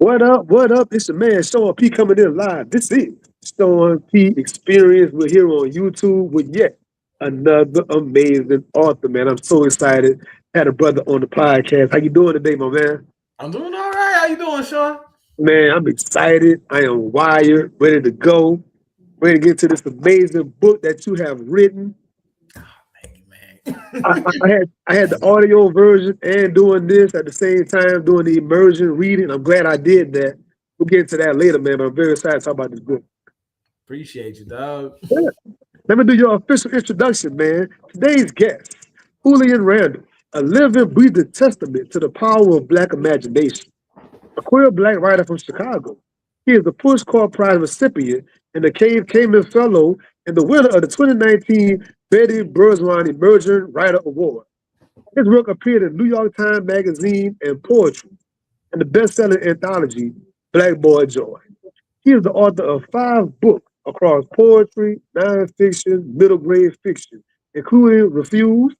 What up? What up? It's your man Sean P coming in live. This is Sean P Experience. We're here on YouTube with yet another amazing author, man. I'm so excited. Had a brother on the podcast. How you doing today, my man? I'm doing all right. How you doing, Sean? Man, I'm excited. I am wired, ready to go, ready to get to this amazing book that you have written. Thank you, man. I had the audio version and doing this at the same time, doing the immersion reading. I'm glad I did that. We'll get into that later, man. But I'm very excited to talk about this book. Appreciate you, dog. Yeah. Let me do your official introduction, man. Today's guest, Julian Randall, a living, breathing testament to the power of Black imagination. A queer Black writer from Chicago. He is the Pushcart Prize recipient and the Cave Kamen Fellow and the winner of the 2019 Betty Bergeron Emerging Writer Award. His work appeared in New York Times Magazine and Poetry and the best-selling anthology, Black Boy Joy. He is the author of 5 books across poetry, nonfiction, middle grade fiction, including Refuse,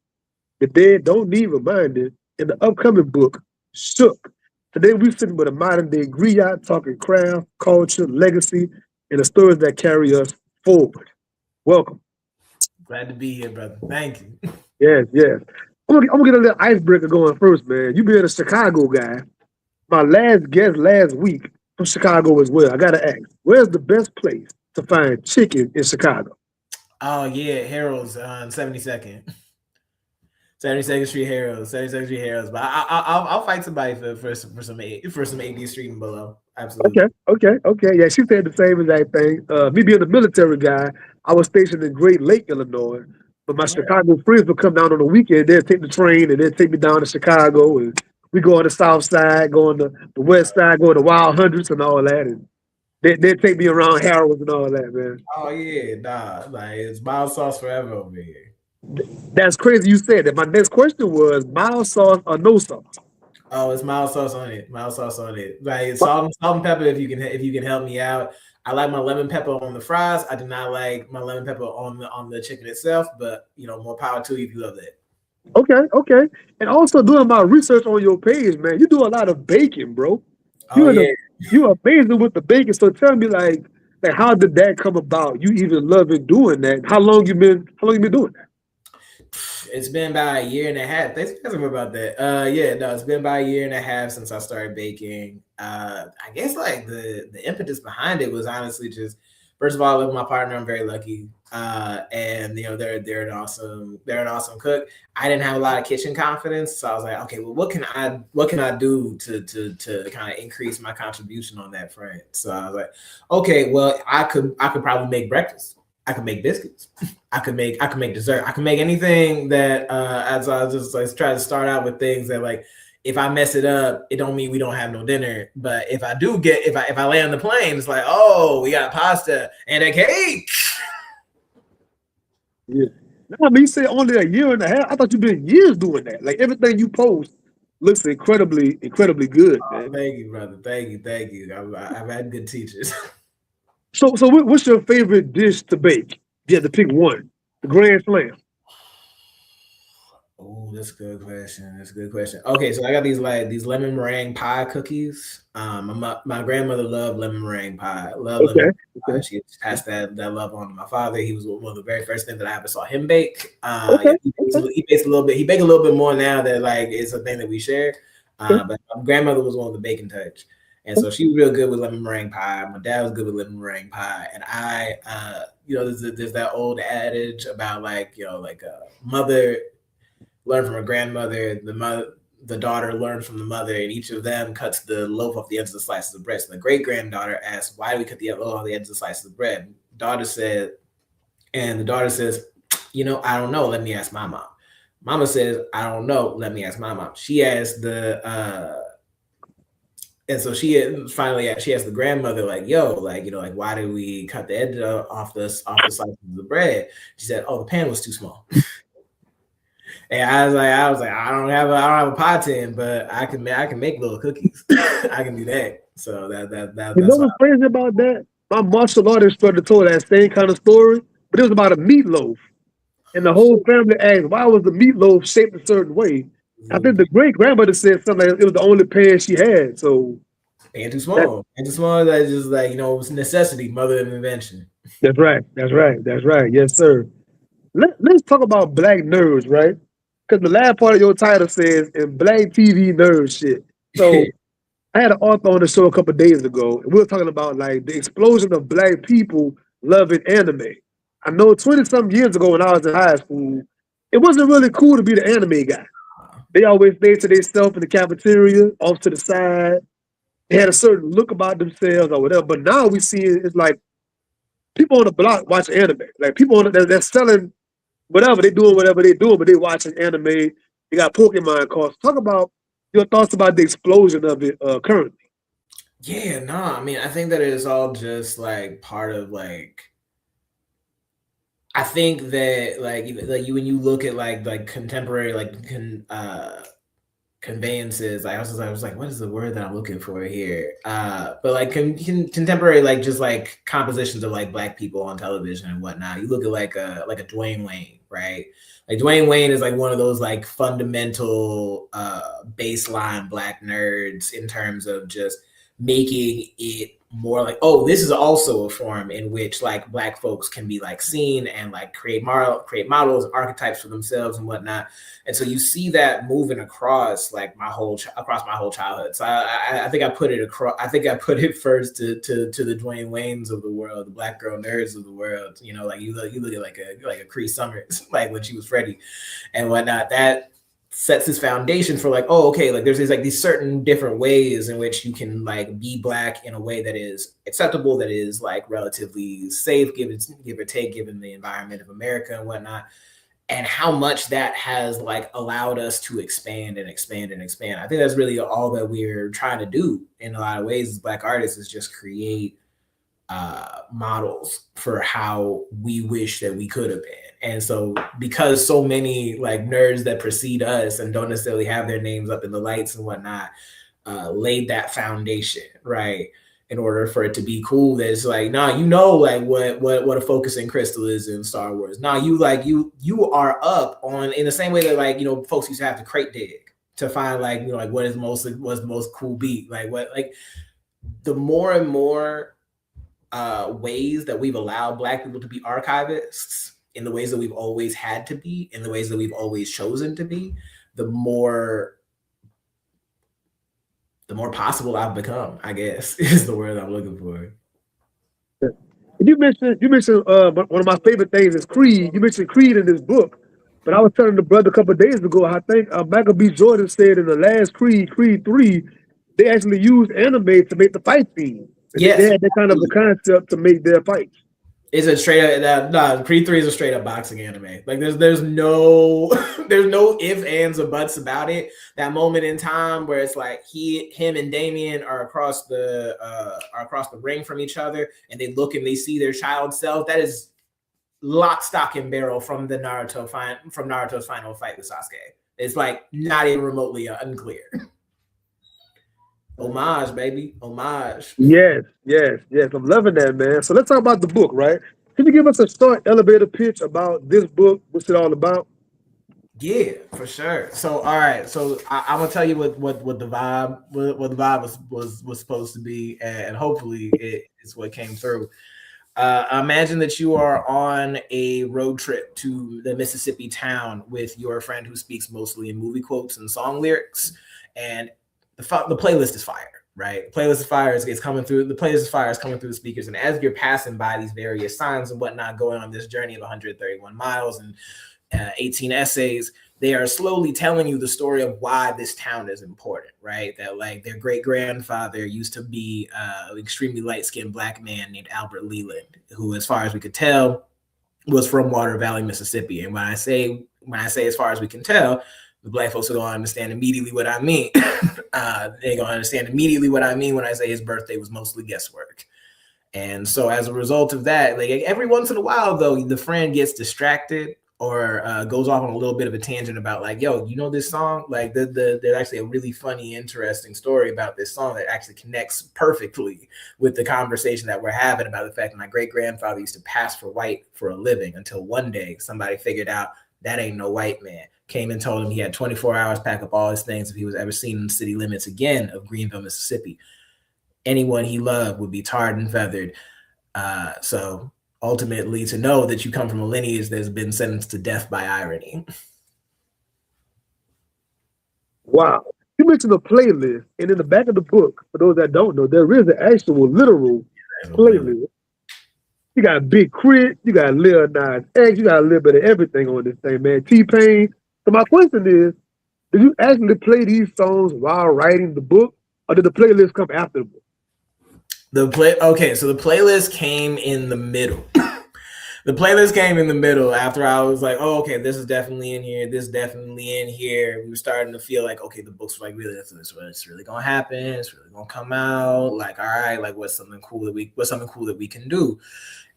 The Dead Don't Need Reminding, and the upcoming book, Shook. Today we're sitting with a modern-day griot talking craft, culture, legacy, and the stories that carry us forward. Welcome. Glad to be here, brother. Thank you. Yes, yes. I'm gonna get a little icebreaker going first, man. You being a Chicago guy, my last guest last week from Chicago as well. I gotta ask, where's the best place to find chicken in Chicago? Oh yeah, Harold's on 72nd. 72nd Street Harold's, 72nd Street Harold's. But I'll fight somebody for some 80th Street and below. Absolutely. Okay. Yeah, she said the same exact thing. Me being a military guy, I was stationed in Great Lake, Illinois. But my Chicago friends would come down on the weekend. They'd take the train and they'd take me down to Chicago. And we go on the south side, go on the west side, go to Wild Hundreds and all that. And they'd take me around Harold's and all that, man. Oh yeah, nah. Like it's mild sauce forever over here. That's crazy you said that. My next question was mild sauce or no sauce? Oh, it's mild sauce on it. Mild sauce on it. Like salt and pepper if you can help me out. I like my lemon pepper on the fries. I do not like my lemon pepper on the chicken itself, but more power to you if you love that. Okay. And also doing my research on your page, man, you do a lot of baking, bro. Oh yeah. You're amazing with the baking. So tell me like how did that come about? You even loving doing that? How long you been doing that? It's been about a year and a half. Thanks for asking about that. It's been about a year and a half since I started baking. I guess like the impetus behind it was honestly just first of all, I live with my partner. I'm very lucky, and they're an awesome cook. I didn't have a lot of kitchen confidence, so I was like, okay, well, what can I do to kind of increase my contribution on that front? So I was like, okay, well, I could probably make breakfast. I could make biscuits. I could make dessert. I could make anything that as I was just like try to start out with things that like if I mess it up, it don't mean we don't have no dinner. But if I land the plane, it's like, oh, we got pasta and a cake. Yeah. I mean, you said only a year and a half. I thought you've been years doing that. Like everything you post looks incredibly good, man. Thank you, brother. Thank you. I've had good teachers. So what's your favorite dish to bake? You have to pick one. The Grand Slam. Oh, that's a good question. Okay, so I got these lemon meringue pie cookies. My grandmother loved lemon meringue pie. Lemon meringue pie. She passed that love on to my father. He was one of the very first things that I ever saw him bake. He bakes a little bit. He bakes a little bit more now that like it's a thing that we share. But my grandmother was one of the baking touch. And so she was real good with lemon meringue pie. My dad was good with lemon meringue pie. And I, there's that old adage about mother learned from her grandmother, the daughter learned from the mother, and each of them cuts the loaf off the ends of the slices of bread. So the great granddaughter asked, "Why do we cut the loaf off the ends of the slices of bread?" The daughter says, "I don't know. Let me ask my mom." Mama says, "I don't know. Let me ask my mom." She asked and so she asked the grandmother, like, "Yo, why did we cut the edge off the slices of the bread?" She said, "Oh, the pan was too small." And I was like, I don't have a pie tin, but I can make little cookies. I can do that. So that's what's crazy about that? My martial artist instructor told that same kind of story, but it was about a meatloaf. And the whole family asked, why was the meatloaf shaped a certain way? I think the great grandmother said something like it was the only pan she had. So And too small. And too small that just like, it's necessity, mother of invention. That's right. That's right. That's right. Yes, sir. Let's talk about black nerds, right? Because the last part of your title says "in black TV nerd shit." So I had an author on the show a couple of days ago, and we were talking about like the explosion of black people loving anime. I know 20 some years ago when I was in high school, it wasn't really cool to be the anime guy. They always stayed to themselves in the cafeteria, off to the side. They had a certain look about themselves or whatever. But now we see it's like people on the block watch anime. Like people on they're selling whatever they doing, whatever they doing, but they watching anime. They got Pokemon cards. Talk about your thoughts about the explosion of it currently. Yeah, no, I mean, I think that it is all just like part of like. I think that like you when you look at like contemporary conveyances, like I was like, what is the word that I'm looking for here? But like contemporary like just like compositions of like black people on television and whatnot. You look at like a Dwayne Wayne, right? Like Dwayne Wayne is like one of those like fundamental baseline black nerds in terms of just making it more like, oh, this is also a form in which like black folks can be like seen and like create models and archetypes for themselves and whatnot. And so you see that moving across like across my whole childhood. So I think I put it across. I think I put it first to the Dwayne Waynes of the world, the black girl nerds of the world. Like you look at like a Cree Summers, like when she was Freddie and whatnot. That sets this foundation for like, oh, okay, like there's these certain different ways in which you can like be black in a way that is acceptable, that is like relatively safe, give or take, given the environment of America and whatnot, and how much that has like allowed us to expand and expand and expand. I think that's really all that we're trying to do in a lot of ways as black artists, is just create models for how we wish that we could have been. And so because so many like nerds that precede us and don't necessarily have their names up in the lights and whatnot laid that foundation, right, in order for it to be cool, that it's like, nah, like what a focusing crystal is in Star Wars. Nah, you are up on, in the same way that like folks used to have to crate dig to find like like what's the most cool beat, like what, like the more and more ways that we've allowed black people to be archivists in the ways that we've always had to be, in the ways that we've always chosen to be, the more possible I've become, I guess, is the word I'm looking for. You mentioned one of my favorite things is Creed. You mentioned Creed in this book, but I was telling the brother a couple of days ago, I think Michael B. Jordan said in the last Creed 3, they actually used anime to make the fight scene. Yes, they had that kind of a concept to make their fights. It's a straight up no. Creed 3 is a straight up boxing anime. Like there's no there's no ifs, ands, or buts about it. That moment in time where it's like him and Damien are across the ring from each other, and they look and they see their child self. That is lock, stock, and barrel from Naruto's final fight with Sasuke. It's like not even remotely unclear. Homage, baby. Homage. Yes. I'm loving that, man. So let's talk about the book, right? Can you give us a short elevator pitch about this book? What's it all about? Yeah, for sure. So, all right. So I'm gonna tell you what the vibe was supposed to be, and hopefully it's what came through. Imagine that you are on a road trip to the Mississippi town with your friend who speaks mostly in movie quotes and song lyrics, and the playlist is fire, right? The playlist is fire. It's coming through. The playlist is fire. It's coming through the speakers, and as you're passing by these various signs and whatnot, going on this journey of 131 miles and 18 essays, they are slowly telling you the story of why this town is important, right? That like their great grandfather used to be an extremely light-skinned black man named Albert Leland, who, as far as we could tell, was from Water Valley, Mississippi. And when I say as far as we can tell, the black folks are going to understand immediately what I mean. They're going to understand immediately what I mean when I say his birthday was mostly guesswork. And so as a result of that, like every once in a while, though, the friend gets distracted or goes off on a little bit of a tangent about like, yo, you know this song? Like there's actually a really funny, interesting story about this song that actually connects perfectly with the conversation that we're having about the fact that my great-grandfather used to pass for white for a living until one day somebody figured out that ain't no white man. Came and told him he had 24 hours to pack up all his things if he was ever seen in the city limits again of Greenville, Mississippi. anyone he loved would be tarred and feathered. So ultimately, to know that you come from a lineage that's been sentenced to death by irony. Wow. You mentioned a playlist, and in the back of the book, for those that don't know, there is an actual literal playlist. You got Big Crit, you got Lil Nas X, you got a little bit of everything on this thing, man. T-Pain. So my question is, did you actually play these songs while writing the book, or did the playlist come after the book? So the playlist came in the middle. The playlist came in the middle after I was like, oh, okay, this is definitely in here. This is definitely in here. We were starting to feel like, okay, the book's like really, it's really gonna happen. It's really gonna come out. Like, all right, like what's something cool that we can do?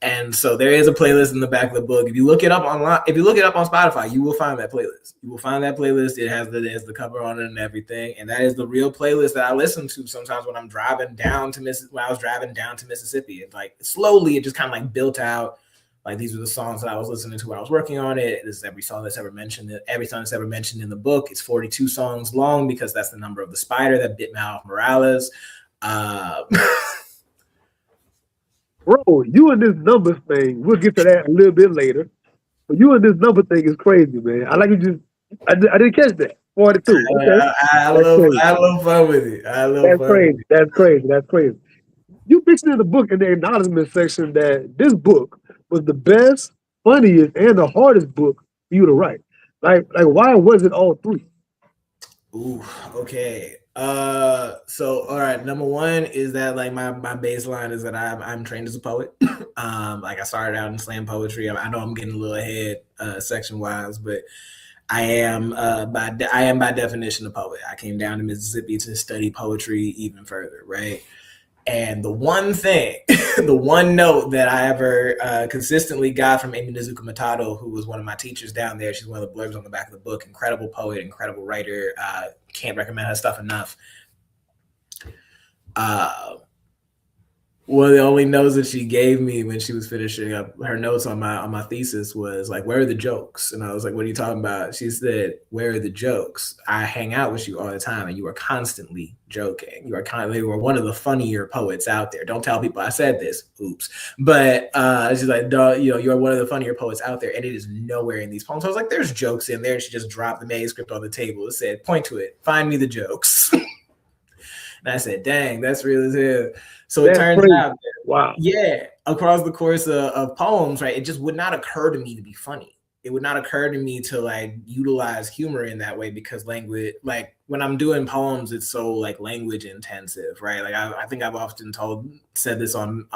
And so there is a playlist in the back of the book. If you look it up online, if you look it up on Spotify, you will find that playlist. You will find that playlist. It has the cover on it and everything. And that is the real playlist that I listen to sometimes when I'm driving down to Mississippi. It's like slowly it just kind of like built out. Like these were the songs that I was listening to when I was working on it. This is every song that's ever mentioned. Every song that's ever mentioned in the book. It's 42 songs long because that's the number of the spider that bit Miles Morales. Bro, you and this numbers thing, we'll get to that a little bit later. But you and this number thing is crazy, man. I didn't catch that. 42. Okay. I love fun with it. That's crazy. You mentioned in the book in the acknowledgement section that this book was the best, funniest, and the hardest book for you to write. Like why was it all three? Ooh, okay. So all right, number one is that like my baseline is that I'm trained as a poet. Like I started out in slam poetry. I know I'm getting a little ahead section wise, but I am by definition a poet. I came down to Mississippi to study poetry even further, right? And the one thing, the one note that I ever consistently got from Amy Nizuka Matado, who was one of my teachers down there, she's one of the blurbs on the back of the book, incredible poet, incredible writer, can't recommend her stuff enough. One of the only notes that she gave me when she was finishing up her notes on my thesis was like, where are the jokes? And I was like, what are you talking about? She said, where are the jokes? I hang out with you all the time and you are constantly joking. You are one of the funnier poets out there. Don't tell people I said this. Oops. But she's like, you're one of the funnier poets out there. And it is nowhere in these poems. So I was like, there's jokes in there. And she just dropped the manuscript on the table. It said, point to it. Find me the jokes. And I said, dang, that's real as hell. So it turns out, wow, yeah, across the course of poems, right, it just would not occur to me to be funny. It would not occur to me to like utilize humor in that way because language, like when I'm doing poems, it's so like language intensive, right? Like I think I've often said this on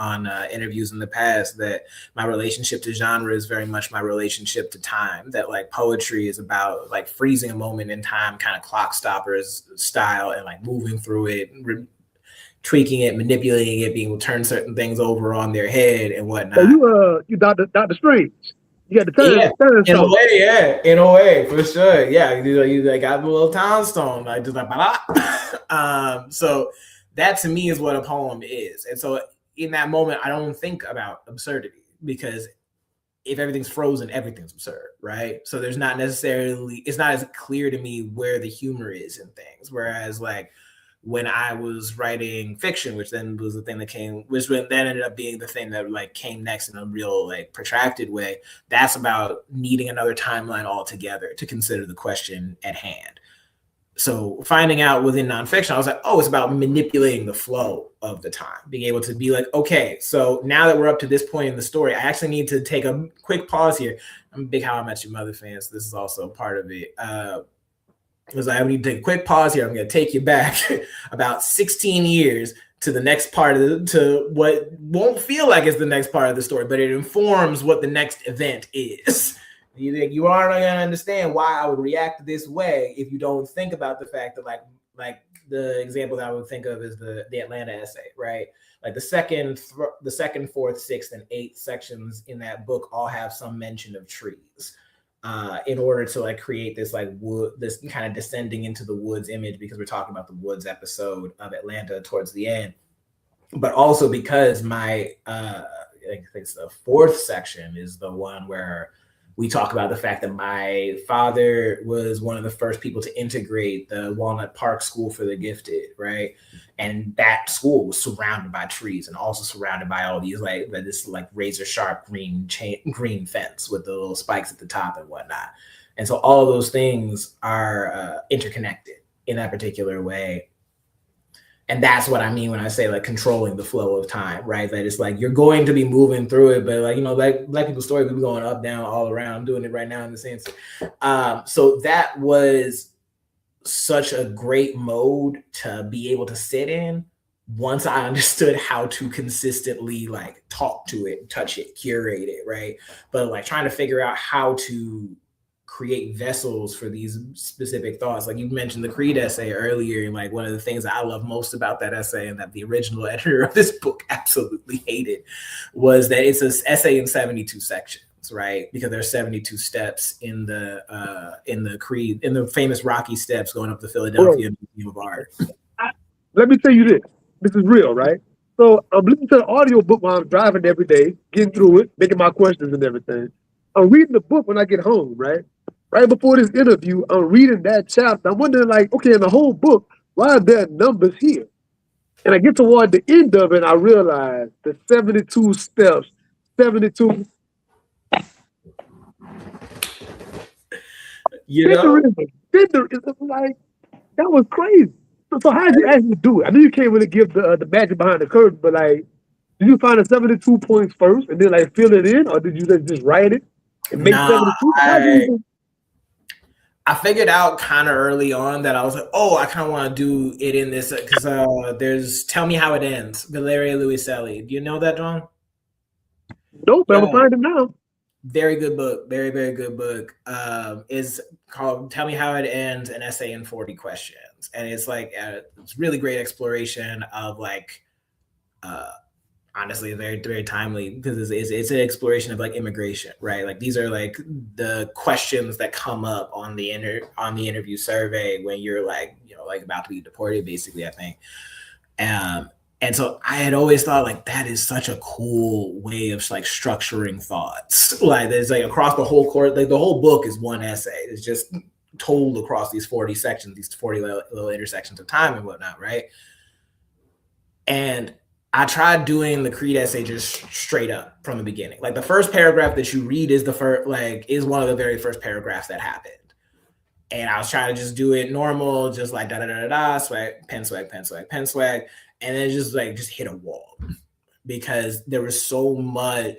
interviews in the past that my relationship to genre is very much my relationship to time. That like poetry is about like freezing a moment in time, kind of clock stoppers style, and like moving through it. Tweaking it, manipulating it, being able to turn certain things over on their head and whatnot. So you Dr. Strange. You got the turn. In a way, for sure. Yeah, you like got a little time stone, like just like so that to me is what a poem is. And so in that moment, I don't think about absurdity because if everything's frozen, everything's absurd, right? So it's not as clear to me where the humor is in things. Whereas like when I was writing fiction, which then was the thing that then ended up being the thing that like came next in a real like protracted way. That's about needing another timeline altogether to consider the question at hand. So finding out within nonfiction, I was like, oh, it's about manipulating the flow of the time, being able to be like, okay, so now that we're up to this point in the story, I actually need to take a quick pause here. I'm a big How I Met Your Mother fan, so this is also part of it. Was I need to take a quick pause here. I'm going to take you back about 16 years to the next part to what won't feel like it's the next part of the story, but it informs what the next event is. You aren't going to understand why I would react this way if you don't think about the fact that like the example that I would think of is the Atlanta essay, right? Like the second, fourth, sixth, and eighth sections in that book all have some mention of trees. In order to like create this like this kind of descending into the woods image, because we're talking about the woods episode of Atlanta towards the end, but also because my I think it's the fourth section is the one where We talk about the fact that my father was one of the first people to integrate the Walnut Park School for the Gifted, right? And that school was surrounded by trees and also surrounded by all these this like razor sharp green fence with the little spikes at the top and whatnot. And so all of those things are interconnected in that particular way. And that's what I mean when I say like controlling the flow of time, right? That it's like you're going to be moving through it, but like, you know, like Black people's story, we're going up, down, all around. I'm doing it right now in the sense. So that was such a great mode to be able to sit in once I understood how to consistently like talk to it, touch it, curate it, right? But like trying to figure out how to create vessels for these specific thoughts. Like you mentioned the Creed essay earlier, and like one of the things I love most about that essay and that the original editor of this book absolutely hated was that it's an essay in 72 sections, right? Because there's 72 steps in the Creed, in the famous Rocky steps going up to Philadelphia Museum of Art. Let me tell you this. This is real, right? So I'm listening to the audio book while I'm driving every day, getting through it, making my questions and everything. I'm reading the book when I get home, right? Right before this interview, I'm reading that chapter. I'm wondering, like, okay, in the whole book, why are there numbers here? And I get toward the end of it, and I realize the 72 steps, 72. You know? It's like, that was crazy. So how did you actually do it? I know you can't really give the magic behind the curtain, but like, did you find the 72 points first and then like fill it in, or did you just write it and make 72? I figured out kind of early on that I was like, oh, I kind of want to do it in this because there's Tell Me How It Ends, Valeria Luiselli. Do you know that, John? Nope, but I'm gonna find it now. Very good book. Very, very good book. Is called Tell Me How It Ends, an essay in 40 questions. And it's like, it's really great exploration of like, honestly, very, very timely because it's an exploration of like immigration, right? Like these are like the questions that come up on the interview survey when you're like, you know, like about to be deported, basically, I think. And so I had always thought like that is such a cool way of like structuring thoughts. Like there's like across the whole course, like the whole book is one essay. It's just told across these 40 sections, these 40 little intersections of time and whatnot, right? And I tried doing the Creed essay just straight up from the beginning. Like the first paragraph that you read is is one of the very first paragraphs that happened. And I was trying to just do it normal, just like da da da da da, swag, pen swag, pen swag, pen swag, and then just hit a wall because there was so many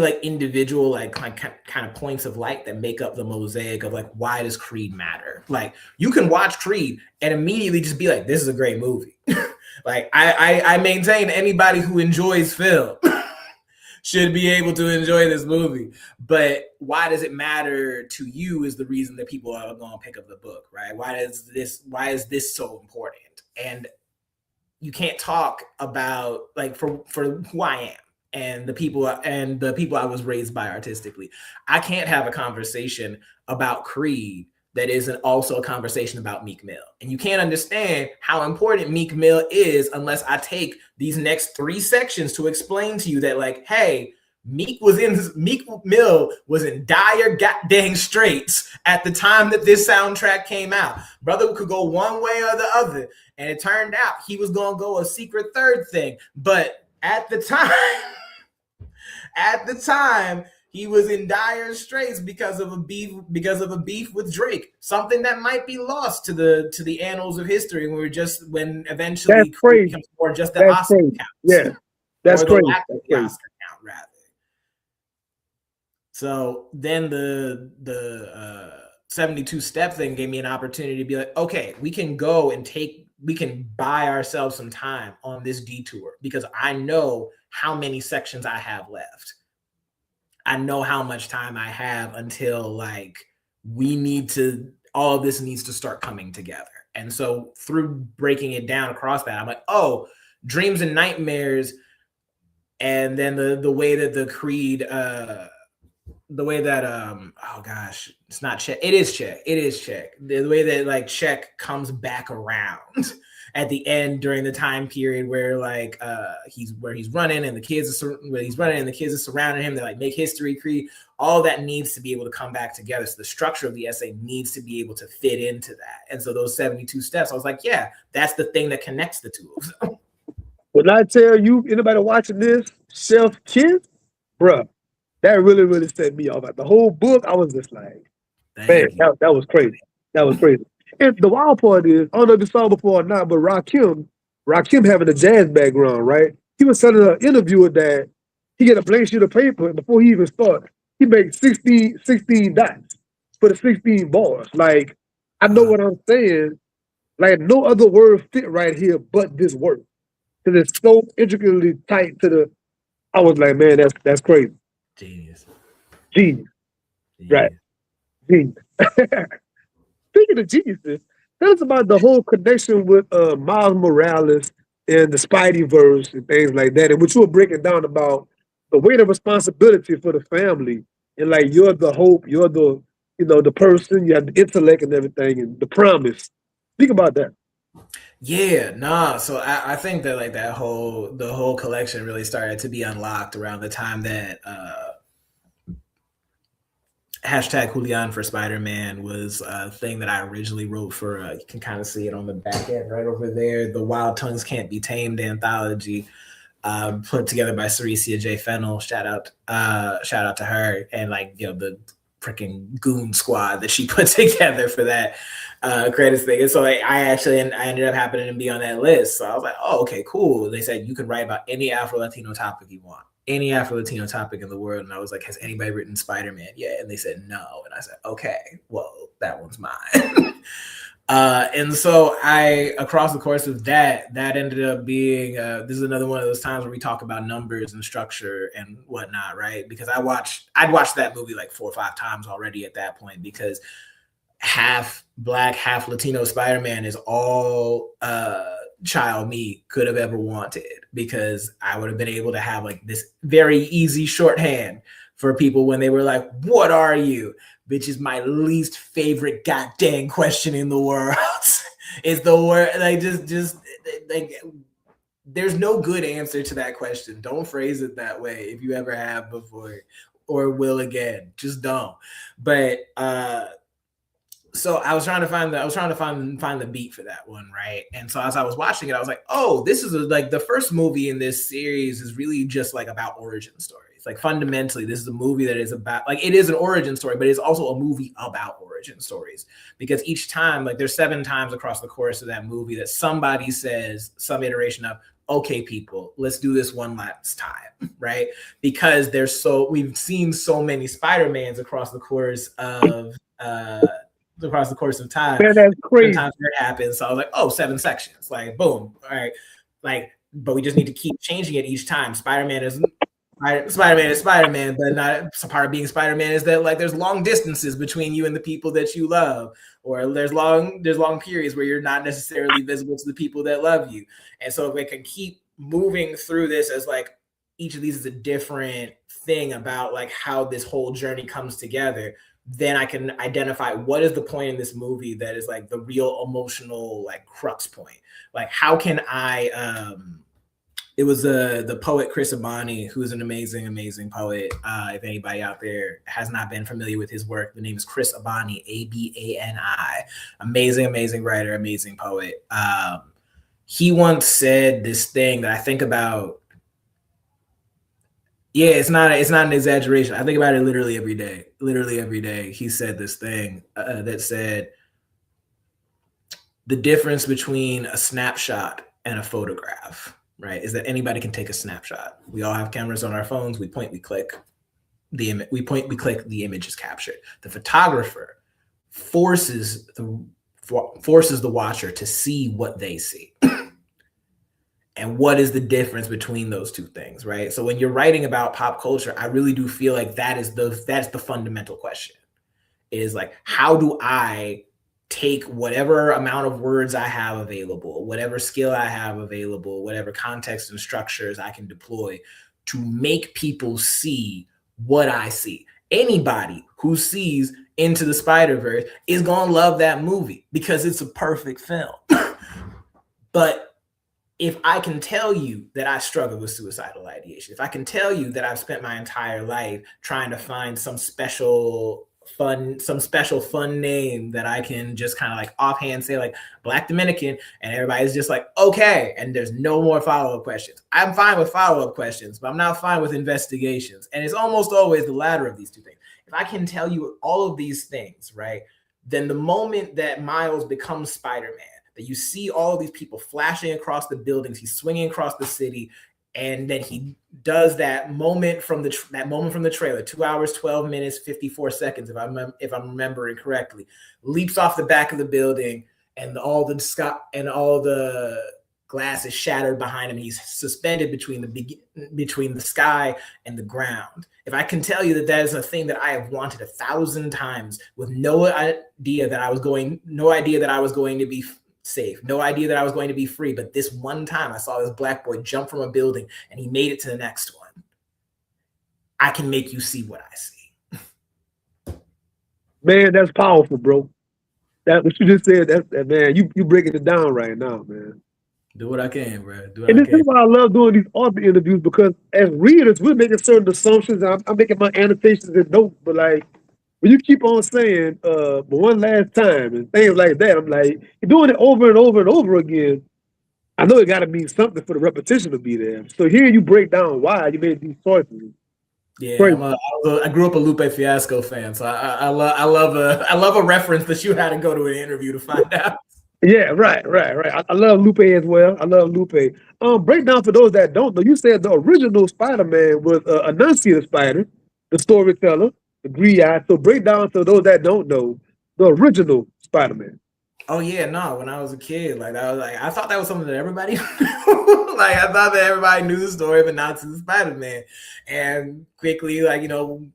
like individual like kind of points of light that make up the mosaic of like why does Creed matter? Like you can watch Creed and immediately just be like, this is a great movie. Like I maintain anybody who enjoys film should be able to enjoy this movie. But why does it matter to you is the reason that people are going to pick up the book, right? Why is this so important? And you can't talk about like for who I am and the people I was raised by artistically. I can't have a conversation about Creed that isn't also a conversation about Meek Mill. And you can't understand how important Meek Mill is unless I take these next 3 sections to explain to you that like, hey, Meek Mill was in dire goddamn straits at the time that this soundtrack came out. Brother could go one way or the other. And it turned out he was going to go a secret third thing. But at the time, he was in dire straits because of a beef with Drake. Something that might be lost to the annals of history when eventually Creed becomes more just the Oscar count. Yeah, that's crazy. The Oscar count, rather. So then the 72 step thing gave me an opportunity to be like, okay, we can go and we can buy ourselves some time on this detour because I know how many sections I have left. I know how much time I have until like all of this needs to start coming together. And so through breaking it down across that, I'm like, oh, dreams and nightmares. And then the way that the Creed, the way that oh gosh, it's not Check. It is Check. The way that like Check comes back around at the end during the time period where like he's running and the kids are surrounding him. They like make history, create all that needs to be able to come back together. So the structure of the essay needs to be able to fit into that. And so those 72 steps, I was like, yeah, that's the thing that connects the two of them. When I tell you, anybody watching this, Chef Kids, bruh, that really, really set me off. Like, the whole book, I was just like, man, that was crazy. That was crazy. And the wild part is, I don't know if you saw before or not, but Rakim having a jazz background, right? He was telling an interviewer that he get a blank sheet of paper, and before he even started, he made 16 dots for the 16 bars. Like, I know what I'm saying. Like, no other word fit right here but this word. Because it's so intricately tight to the. I was like, man, that's crazy. Genius. Right. Genius. Speaking of geniuses, tell us about the whole connection with Miles Morales and the Spideyverse and things like that, and what you were breaking down about the weight of responsibility for the family, and like you're the hope, you're the the person, you have the intellect and everything, and the promise. Speak about that. Yeah, nah. So I think that like the whole collection really started to be unlocked around the time that hashtag Julian for Spider-Man was a thing that I originally wrote for. You can kind of see it on the back end right over there. The Wild Tongues Can't Be Tamed anthology, put together by Ceresia J. Fennell. Shout out to her, and like the freaking goon squad that she put together for that credits thing. And so I ended up happening to be on that list. So I was like, oh, okay, cool. They said you can write about any Afro-Latino topic you want, any Afro-Latino topic in the world. And I was like, has anybody written Spider-Man yet? And they said no. And I said, okay, well, that one's mine. And so across the course of that ended up being, this is another one of those times where we talk about numbers and structure and whatnot, right? Because I'd watched that movie like 4 or 5 times already at that point, because half Black, half Latino Spider-Man is all child me could have ever wanted, because I would have been able to have like this very easy shorthand for people when they were like, what are you? Which is my least favorite goddamn question in the world. Is the word like just like there's no good answer to that question. Don't phrase it that way if you ever have before or will again. Just don't. But so I was trying to find the beat for that one, right? And so as I was watching it, I was like, oh, this is like the first movie in this series is really just like about origin stories. Like fundamentally, this is a movie that is about, like, it is an origin story, but it's also a movie about origin stories, because each time, like, there's 7 times across the course of that movie that somebody says some iteration of, okay, people, let's do this one last time, right? Because we've seen so many Spider-Mans across the course of time. Man, that's crazy. Sometimes it happens. So I was like, oh, 7 sections, like, boom, all right, like, but we just need to keep changing it each time. Spider-Man is Spider-Man, but not part of being Spider-Man is that like there's long distances between you and the people that you love, or there's long periods where you're not necessarily visible to the people that love you. And so if we can keep moving through this as like each of these is a different thing about like how this whole journey comes together, then I can identify what is the point in this movie that is like the real emotional like crux point. Like how can I it was the poet Chris Abani, who's an amazing, amazing poet. If anybody out there has not been familiar with his work, the name is Chris Abani, Abani. Amazing, amazing writer, amazing poet. He once said this thing that I think about. Yeah, it's not an exaggeration. I think about it literally every day. Literally every day. He said this thing that said, the difference between a snapshot and a photograph, right, is that anybody can take a snapshot. We all have cameras on our phones. We point, we click. The image is captured. The photographer forces the watcher to see what they see. And what is the difference between those two things, right? So when you're writing about pop culture, I really do feel like that's the fundamental question. Is like, how do I take whatever amount of words I have available, whatever skill I have available, whatever context and structures I can deploy to make people see what I see. Anybody who sees Into the Spider-Verse is going to love that movie because it's a perfect film. But if I can tell you that I struggle with suicidal ideation, if I can tell you that I've spent my entire life trying to find some special fun name that I can just kind of like offhand say like Black Dominican, and everybody's just like, okay, and there's no more follow-up questions. I'm fine with follow-up questions, but I'm not fine with investigations. And it's almost always the latter of these two things. If I can tell you all of these things, right, then the moment that Miles becomes Spider-Man, that you see all of these people flashing across the buildings, he's swinging across the city, and then he does that moment from the trailer, 2 hours, 12 minutes, 54 seconds, if I'm remembering correctly, leaps off the back of the building, and all the glass is shattered behind him. He's suspended between the sky and the ground. If I can tell you that that is a thing that I have wanted 1,000 times, with no idea that I was going to be safe, no idea that I was going to be free, but this one time I saw this Black boy jump from a building and he made it to the next one, I can make you see what I see. Man, that's powerful, bro. That what you just said, that man, you breaking it down right now, man. Do what I can, bro. Do what And I this is can. why I love doing these author interviews, because as readers, we're making certain assumptions. I'm making my annotations and notes, but like when you keep on saying but one last time and things like that, I'm like, you're doing it over and over and over again. I know it gotta mean something for the repetition to be there. So here you break down why you made these choices. Yeah, Great. I grew up a Lupe Fiasco fan, so I love a reference that you had to go to an interview to find out. Yeah, right. I love Lupe as well. I love Lupe. Breakdown for those that don't know. You said the original Spider-Man was Annunciator Spider, the storyteller, the Griot. So breakdown for those that don't know the original Spider-Man. Oh yeah, no. When I was a kid, I thought that was something that everybody knew. Like I thought that everybody knew the story of a Nazi Spider-Man, and quickly,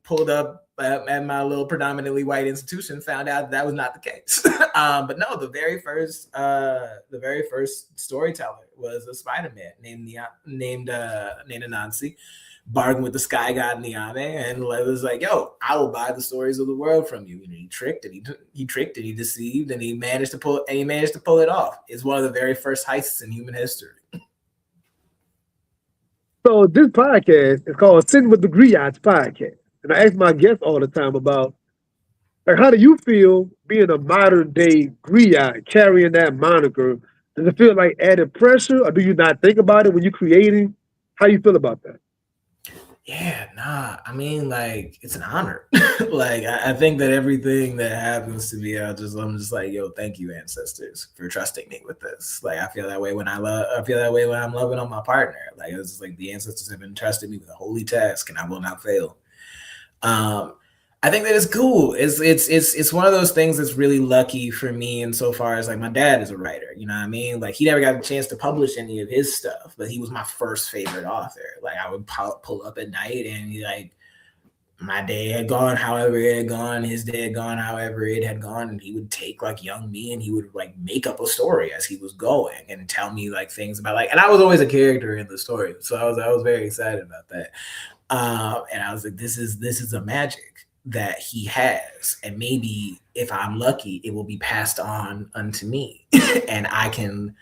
pulled up at my little predominantly white institution, found out that was not the case. But no, the very first storyteller was a Spider-Man named Anansi, bargained with the Sky God Niame, and was like, "Yo, I will buy the stories of the world from you." And he tricked and he deceived, and he managed to pull it off. It's one of the very first heists in human history. So this podcast is called Sitting with the Griots podcast. And I ask my guests all the time about like how do you feel being a modern day griot, carrying that moniker? Does it feel like added pressure, or do you not think about it when you're creating? How you feel about that? Yeah, nah. I mean, like, it's an honor. I think that everything that happens to me, I'm just like, yo, thank you, ancestors, for trusting me with this. Like, I feel that way when I feel that way when I'm loving on my partner. Like, it's just like the ancestors have entrusted me with a holy task, and I will not fail. I think that it's cool. It's one of those things that's really lucky for me insofar as like my dad is a writer. You know what I mean? Like he never got a chance to publish any of his stuff, but he was my first favorite author. Like I would pull up at night and my day had gone however it had gone, his day had gone however it had gone, and he would take like young me and he would like make up a story as he was going and tell me like things about and I was always a character in the story, so I was very excited about that. And I was like, this is a magic that he has, and maybe if I'm lucky, it will be passed on unto me, and I can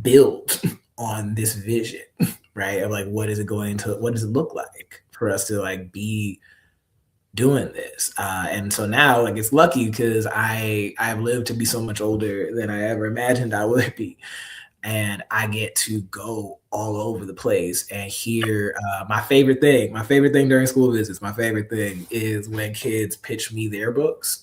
build on this vision, right? Of like, what does it look like for us to like be doing this? And so now, like, it's lucky because I've lived to be so much older than I ever imagined I would be. And I get to go all over the place and hear my favorite thing during school visits. My favorite thing is when kids pitch me their books.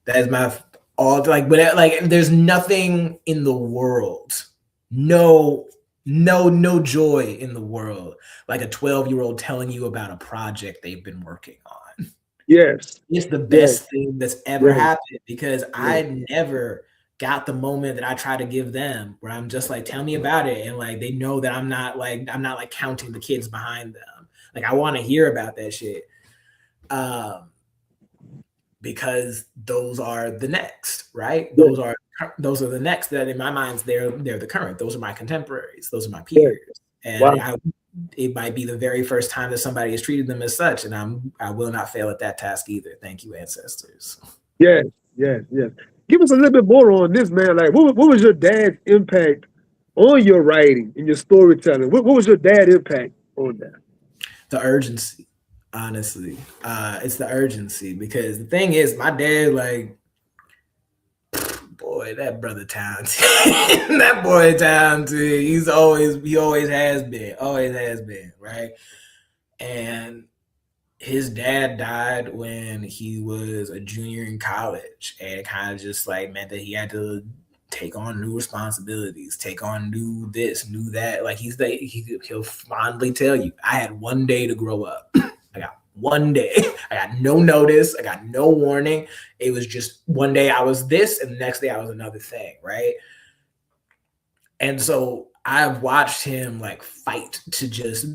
That is but there's nothing in the world, no joy in the world like a 12-year-old telling you about a project they've been working on. Yes. It's the best thing that's ever happened, because I never got the moment that I try to give them where I'm just like, tell me about it. And like, they know that I'm not like counting the kids behind them. Like I want to hear about that shit. Because those are the next, right? Those are the next that in my mind, they're the current. Those are my contemporaries. Those are my peers. And wow. It might be the very first time that somebody has treated them as such. And I will not fail at that task either. Thank you, ancestors. Yes. Give us a little bit more on this, man. Like, what was your dad's impact on your writing and your storytelling? What was your dad impact on that? The urgency, honestly. It's the urgency because the thing is, my dad, like, boy, that brother talented. That boy talented. He always has been, right? And his dad died when he was a junior in college, and it kind of just like meant that he had to take on new responsibilities, take on new this, new that. Like he'll fondly tell you, I had one day to grow up. I got one day. I got no notice. I got no warning. It was just one day I was this, and the next day I was another thing, right? And so I've watched him like fight to just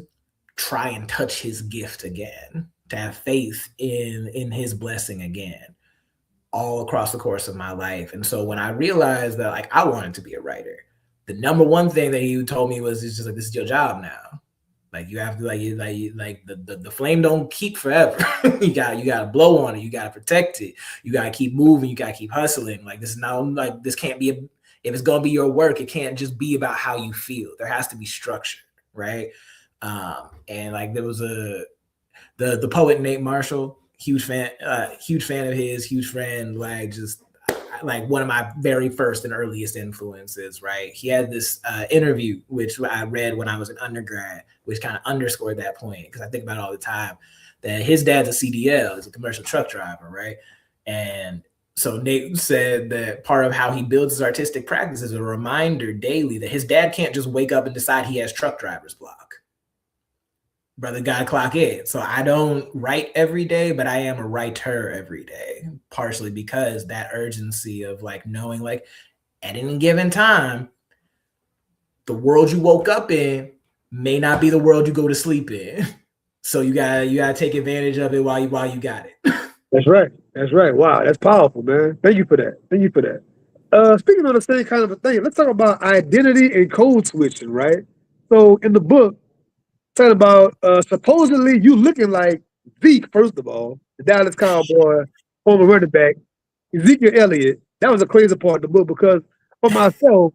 try and touch his gift again, to have faith in his blessing again, all across the course of my life. And so when I realized that like I wanted to be a writer, the number one thing that he told me was, it's just like, this is your job now. Like you have to the flame don't keep forever. you gotta blow on it. You gotta protect it. You gotta keep moving. You gotta keep hustling. Like this is not like this can't be if it's gonna be your work, it can't just be about how you feel. There has to be structure, right? And like there was the poet Nate Marshall, huge fan of his, huge friend, like just like one of my very first and earliest influences, right? He had this interview, which I read when I was an undergrad, which kind of underscored that point, because I think about it all the time, that his dad's a CDL, he's a commercial truck driver, right? And so Nate said that part of how he builds his artistic practice is a reminder daily that his dad can't just wake up and decide he has truck driver's block. Brother gotta clock in. So I don't write every day, but I am a writer every day, partially because that urgency of like knowing like at any given time, the world you woke up in may not be the world you go to sleep in. So you gotta take advantage of it while you got it. That's right. That's right. Wow, that's powerful, man. Thank you for that. Thank you for that. Speaking of the same kind of a thing, let's talk about identity and code switching, right? So in the book, talking about supposedly you looking like Zeke, first of all, the Dallas Cowboy, former running back, Ezekiel Elliott. That was a crazy part of the book because for myself,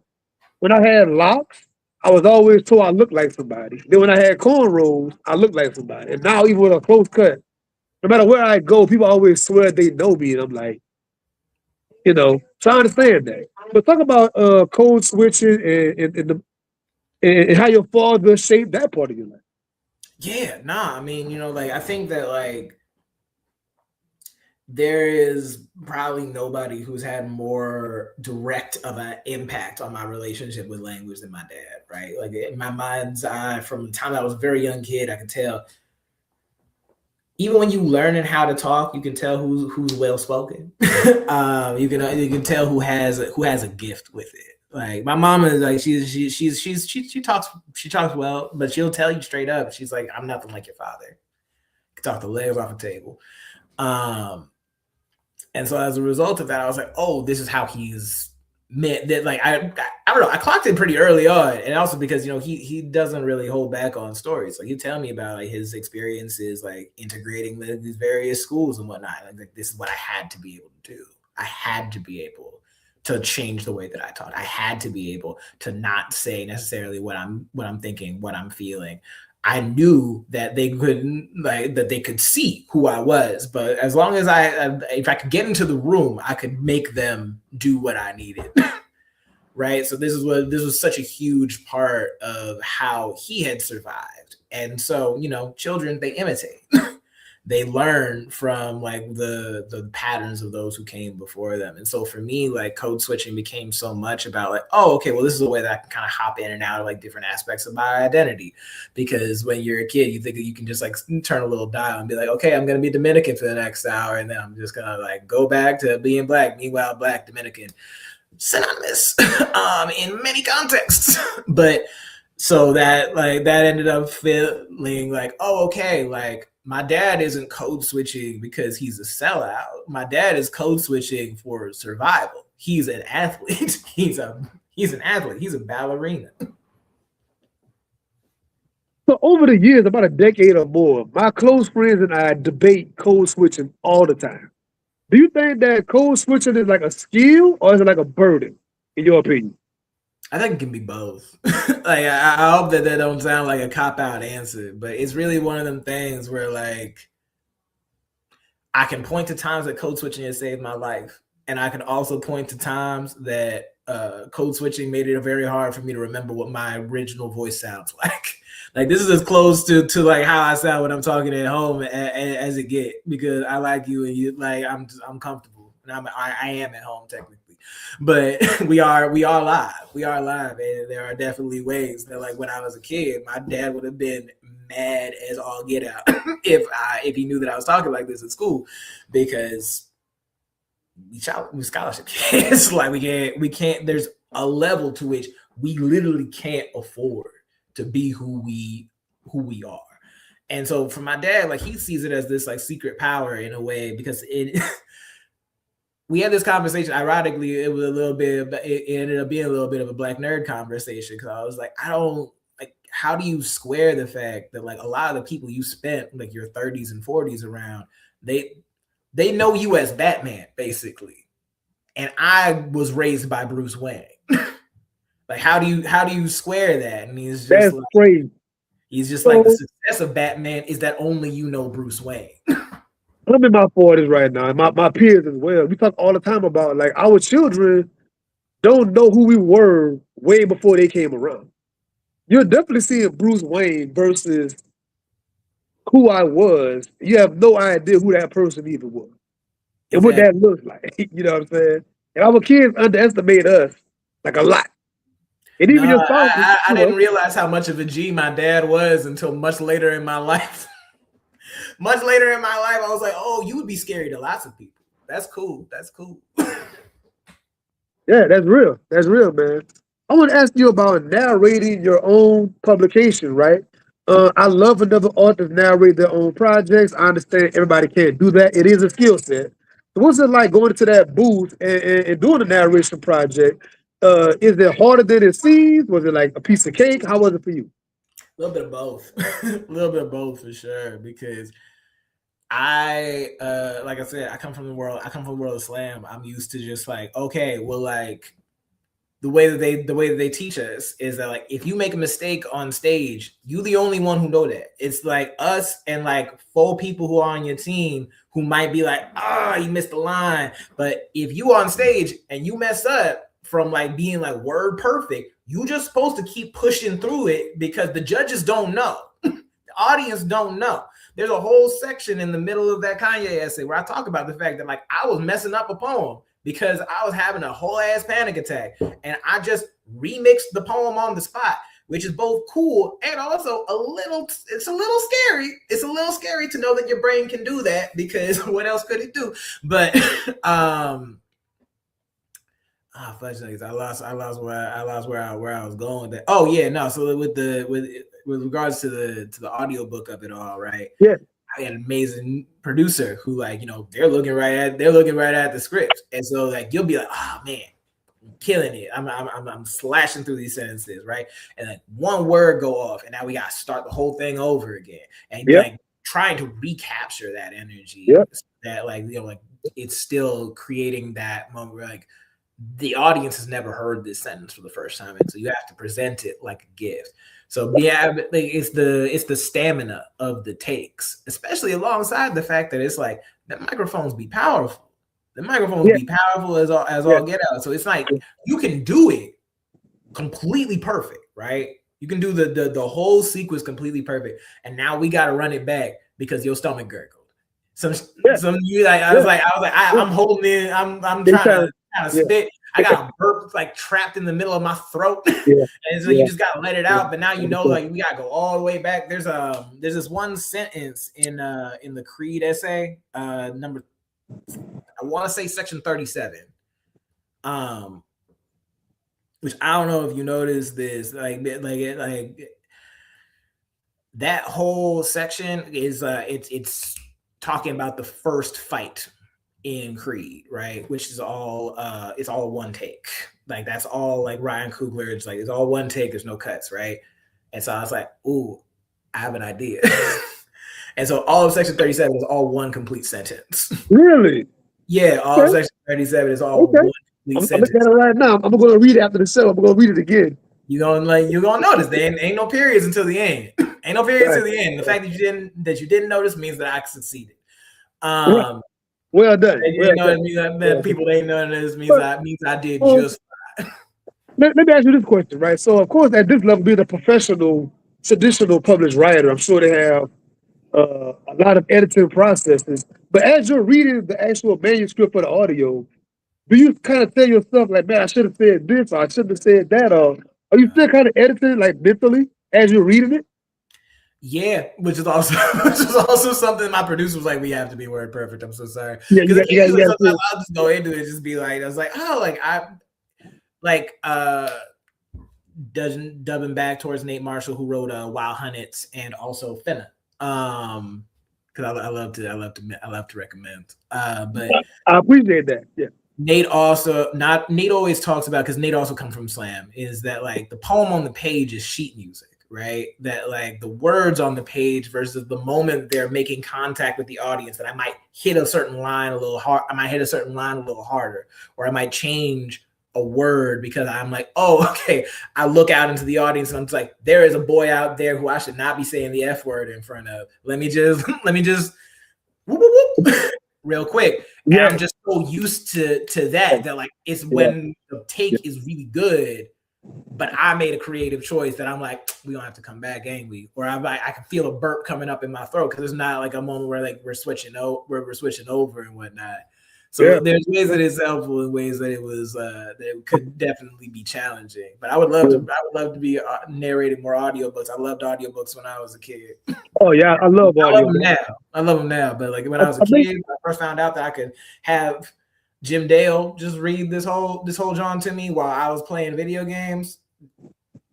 when I had locks, I was always told I looked like somebody. Then when I had cornrows, I looked like somebody. And now even with a close cut, no matter where I go, people always swear they know me. And I'm like, so I understand that. But talk about code switching and how your father shaped that part of your life. Yeah, nah, I mean, like I think that like there is probably nobody who's had more direct of an impact on my relationship with language than my dad, right? Like in my mind's eye, from the time I was a very young kid, I could tell. Even when you learning how to talk, you can tell who's well spoken. You can tell who has a gift with it. Like my mama is like she talks well, but she'll tell you straight up. She's like, I'm nothing like your father. Can talk the legs off the table. And so as a result of that, I was like, oh, this is how he's meant that. Like I don't know, I clocked it pretty early on, and also because he doesn't really hold back on stories. Like he'd tell me about like his experiences, like integrating these various schools and whatnot. Like this is what I had to be able to do. I had to be able to change the way that I taught. I had to be able to not say necessarily what I'm thinking, what I'm feeling. I knew that they could see who I was, but as long as if I could get into the room, I could make them do what I needed. Right. So this was such a huge part of how he had survived. And so, children, they imitate. They learn from like the patterns of those who came before them. And so for me, like code switching became so much about like, oh, okay, well, this is a way that I can kind of hop in and out of like different aspects of my identity. Because when you're a kid, you think that you can just like turn a little dial and be like, okay, I'm going to be Dominican for the next hour. And then I'm just going to like go back to being Black. Meanwhile, Black, Dominican, synonymous in many contexts. But so that ended up feeling like, oh, okay, like my dad isn't code switching because he's a sellout. My dad is code switching for survival. He's an athlete. He's an athlete. He's a ballerina. So over the years, about a decade or more, my close friends and I debate code switching all the time. Do you think that code switching is like a skill or is it like a burden, in your opinion? I think it can be both. Like I hope that don't sound like a cop out answer, but it's really one of them things where like I can point to times that code switching has saved my life, and I can also point to times that code switching made it very hard for me to remember what my original voice sounds like. Like this is as close to like how I sound when I'm talking at home as it get, because I like you and you like I'm comfortable and I am at home technically. But we are live, and there are definitely ways that like when I was a kid, my dad would have been mad as all get out if he knew that I was talking like this at school, because we scholarship kids. Like we can't. There's a level to which we literally can't afford to be who we are. And so for my dad, like he sees it as this like secret power in a way, because it. We had this conversation. Ironically, it was a little bit. It ended up being a little bit of a black nerd conversation, because I was like, I don't like. How do you square the fact that like a lot of the people you spent like your 30s and 40s around, they know you as Batman basically, and I was raised by Bruce Wayne. Like how do you square that? And he's just That's like, crazy. he's just like, the success of Batman is that only you know Bruce Wayne. I'm in my 40s right now, and my peers as well. We talk all the time about like our children don't know who we were way before they came around. You're definitely seeing Bruce Wayne versus who I was. You have no idea who that person even was and what that looks like. You know what I'm saying? And our kids underestimate us like a lot. And even your spouse, I didn't realize how much of a G my dad was until much later in my life. Much later in my life, I was like, oh, you would be scary to lots of people. That's cool. That's cool. Yeah, that's real. That's real, man. I want to ask you about narrating your own publication, right? I love when other authors narrate their own projects. I understand everybody can't do that. It is a skill set. So what's it like going into that booth and doing a narration project? Is it harder than it seems? Was it like a piece of cake? How was it for you? A little bit of both. A little bit of both for sure, because I like I said, I come from the world of slam. I'm used to just like, okay, well, like the way that they teach us is that like if you make a mistake on stage, you the only one who know that. It's like us and like 4 people who are on your team who might be like, you missed the line. But if you on stage and you mess up from like being like word perfect, you just supposed to keep pushing through it, because the judges don't know. The audience don't know. There's a whole section in the middle of that Kanye essay where I talk about the fact that like I was messing up a poem because I was having a whole ass panic attack, and I just remixed the poem on the spot, which is both cool and also it's a little scary. It's a little scary to know that your brain can do that, because what else could it do? But I lost where I was going with that. Oh yeah, no. So with regards to the audio book of it all, right? Yeah. I had an amazing producer who, like, you know, they're looking right at the script, and so like you'll be like, oh man, I'm killing it. I'm slashing through these sentences, right? And like one word go off, and now we got to start the whole thing over again, and like trying to recapture that energy, that like, you know, like it's still creating that moment where like the audience has never heard this sentence for the first time, and so you have to present it like a gift. So yeah, like it's the stamina of the takes, especially alongside the fact that it's like the microphones be powerful. The microphones be powerful as all get out. So it's like you can do it completely perfect, right? You can do the whole sequence completely perfect, and now we got to run it back because your stomach gurgled. Some you like I was like I'm holding in. I'm trying to spit. I got a burp like trapped in the middle of my throat, and so you just gotta let it out. But now you know, like we gotta go all the way back. There's this one sentence in the Creed essay, number, I want to say section 37, which I don't know if you noticed this, like that whole section is it's talking about the first fight in Creed, right? Which is all it's all one take. Like that's all like Ryan Coogler. It's like it's all one take. There's no cuts, right? And so I was like, ooh, I have an idea. And so all of section 37 is all one complete sentence. Really? Yeah, all of section 37 is all one I'm looking at it right now. I'm gonna read it after the show. I'm gonna read it again. You're gonna notice there ain't no periods until the end. Ain't no periods until the end. The fact that you didn't notice means that I succeeded. Well done. You know what I mean? That people ain't knowing this means I did just fine. Let me ask you this question, right? So, of course, at this level, being a professional, traditional published writer, I'm sure they have a lot of editing processes. But as you're reading the actual manuscript for the audio, do you kind of tell yourself, like, man, I should have said this, or I shouldn't have said that, or are you still kind of editing, like, mentally as you're reading it? Yeah, which is also something my producer was like, we have to be word perfect. I'm so sorry. Yeah, because sometimes I'll just go into it, just be like, I was like, oh, like dubbing back towards Nate Marshall, who wrote Wild Hunnets and also Finna. Because I love to recommend. But I appreciate that. Yeah. Nate always talks about, because Nate also comes from slam, is that like the poem on the page is sheet music, right? That like the words on the page versus the moment they're making contact with the audience, that I might hit a certain line a little hard, I might hit a certain line a little harder, or I might change a word because I'm like, oh, okay. I look out into the audience and I'm just like, there is a boy out there who I should not be saying the F word in front of. Let me just whoop, whoop, whoop, real quick. And I'm just so used to that like it's when the take is really good, but I made a creative choice that I'm like, we don't have to come back, ain't we? Or I can feel a burp coming up in my throat because it's not like a moment where like we're switching over and whatnot. So there's ways that it's helpful and ways that it was that it could definitely be challenging. But I would love to be narrating more audiobooks. I loved audiobooks when I was a kid. Oh yeah, I love audio. I love them now. But like when I was a kid, I first found out that I could have Jim Dale just read this whole John to me while I was playing video games.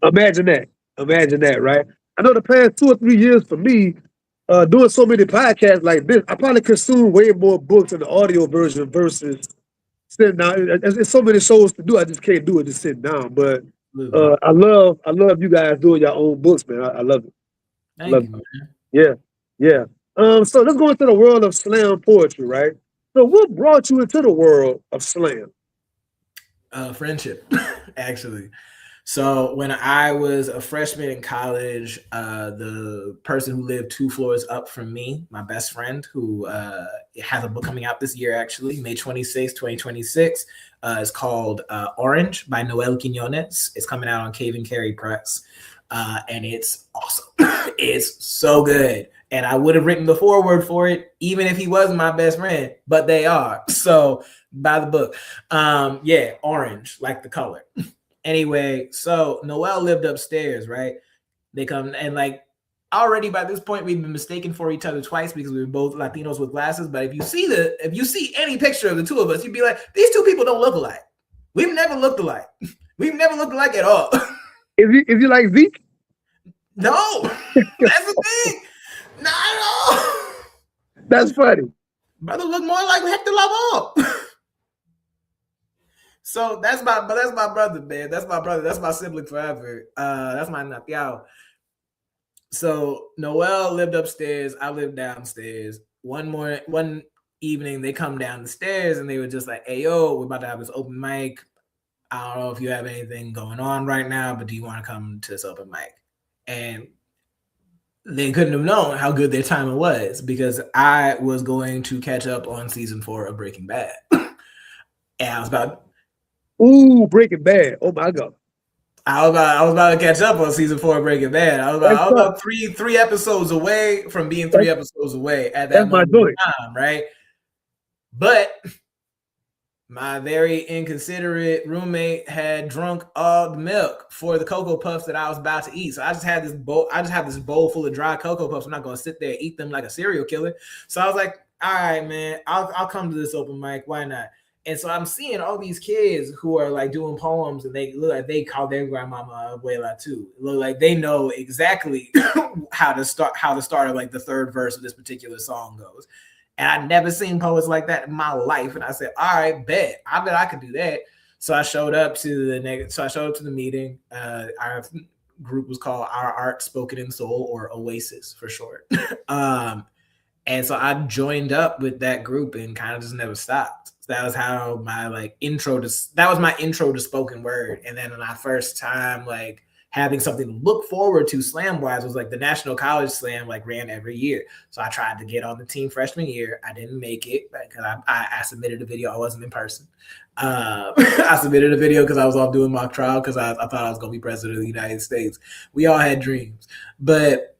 Imagine that, right? I know the past 2 or 3 years for me, doing so many podcasts like this, I probably consume way more books in the audio version versus sitting down. It's so many shows to do. I just can't do it just sitting down. But I love you guys doing your own books, man. I love it. Thank you, man. Yeah. So let's go into the world of slam poetry, right? So what brought you into the world of slam? Friendship, actually. So when I was a freshman in college, the person who lived 2 floors up from me, my best friend, who has a book coming out this year, actually, May 26, 2026, is called Orange by Noel Quiñones. It's coming out on Cave and Carry Press. And it's awesome. It's so good. And I would have written the foreword for it, even if he wasn't my best friend, but they are. So buy the book. Orange, like the color. Anyway, so Noel lived upstairs, right? They come and like already by this point we've been mistaken for each other twice because we were both Latinos with glasses. But if you see any picture of the two of us, you'd be like, these two people don't look alike. We've never looked alike. We've never looked alike at all. Is he like Zeke? No, that's the thing. Not at all. That's funny. Brother look more like Hector Lavoe. So that's my brother, man. That's my brother. That's my sibling forever. That's my napiao. So Noel lived upstairs. I lived downstairs. One evening, they come down the stairs and they were just like, "Hey, yo, we're about to have this open mic. I don't know if you have anything going on right now, but do you want to come to this open mic?" And they couldn't have known how good their timing was because I was going to catch up on season 4 of Breaking Bad. And I was about... Breaking Bad. Oh my God. I was about to catch up on season 4 of Breaking Bad. I was about three episodes away from being 3 episodes away at that moment in time, right? But my very inconsiderate roommate had drunk all the milk for the Cocoa Puffs that I was about to eat. So I just had this bowl full of dry Cocoa Puffs. I'm not going to sit there and eat them like a serial killer. So I was like, all right, man, I'll come to this open mic. Why not? And so I'm seeing all these kids who are like doing poems and they look like they call their grandmama Abuela too. It look like they know exactly how the start of like the 3rd verse of this particular song goes. And I'd never seen poets like that in my life. And I said, all right, bet. I bet I could do that. So I showed up to the meeting. Our group was called Our Art Spoken in Soul, or Oasis for short. And so I joined up with that group and kind of just never stopped. That was how my intro to spoken word. And then my first time like having something to look forward to slam wise was like the National College Slam ran every year. So I tried to get on the team freshman year. I didn't make it because I submitted a video. I wasn't in person. I submitted a video because I was off doing mock trial because I thought I was going to be president of the United States. We all had dreams. But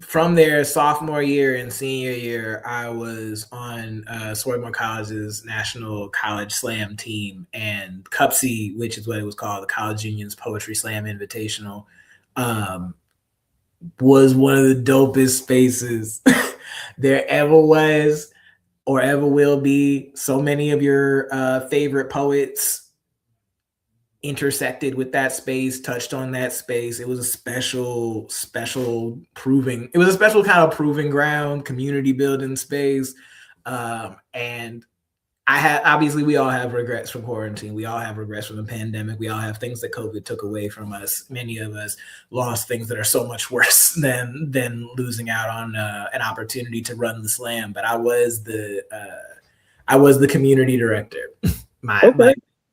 from there, sophomore year and senior year, I was on Swarthmore College's National College Slam team, and CUPSI, which is what it was called, the College Union's Poetry Slam Invitational, was one of the dopest spaces there ever was or ever will be. So many of your favorite poets intersected with that space, touched on that space. It was a special kind of proving ground, community building space. And obviously we all have regrets from quarantine. We all have regrets from the pandemic. We all have things that COVID took away from us. Many of us lost things that are so much worse than losing out on an opportunity to run the slam. But I was the community director.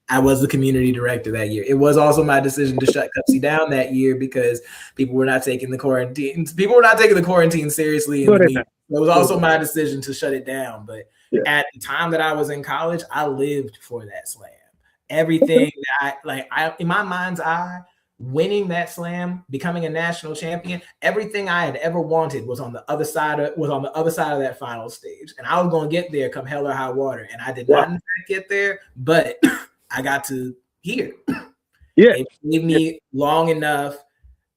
I was the community director that year. It was also my decision to shut CUPSI down that year because people were not taking the quarantine. People were not taking the quarantine seriously. It was also my decision to shut it down. But at the time that I was in college, I lived for that slam. Everything that in my mind's eye, winning that slam, becoming a national champion, everything I had ever wanted was on the other side of that final stage. And I was going to get there come hell or high water. And I did not get there, but I got to hear. Yeah. It gave me long enough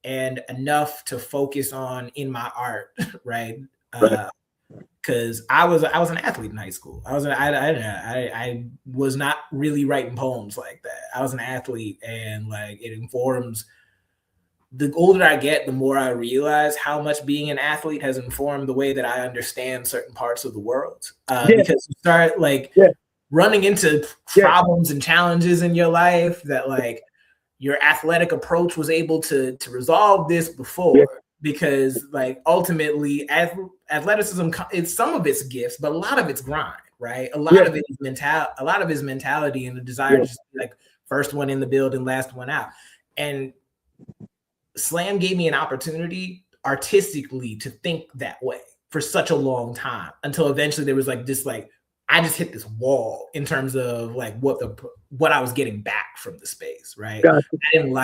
and enough to focus on in my art, right? Because I was an athlete in high school. I was not really writing poems like that. I was an athlete, and it informs. The older I get, the more I realize how much being an athlete has informed the way that I understand certain parts of the world. Because you start running into problems and challenges in your life that your athletic approach was able to resolve this before, because ultimately athleticism, it's some of its gifts, but a lot of it's grind, right? A lot of it is mentality and the desire to just be first one in the building, last one out. And slam gave me an opportunity artistically to think that way for such a long time, until eventually there was this I just hit this wall in terms of what I was getting back from the space, right? Gotcha. I didn't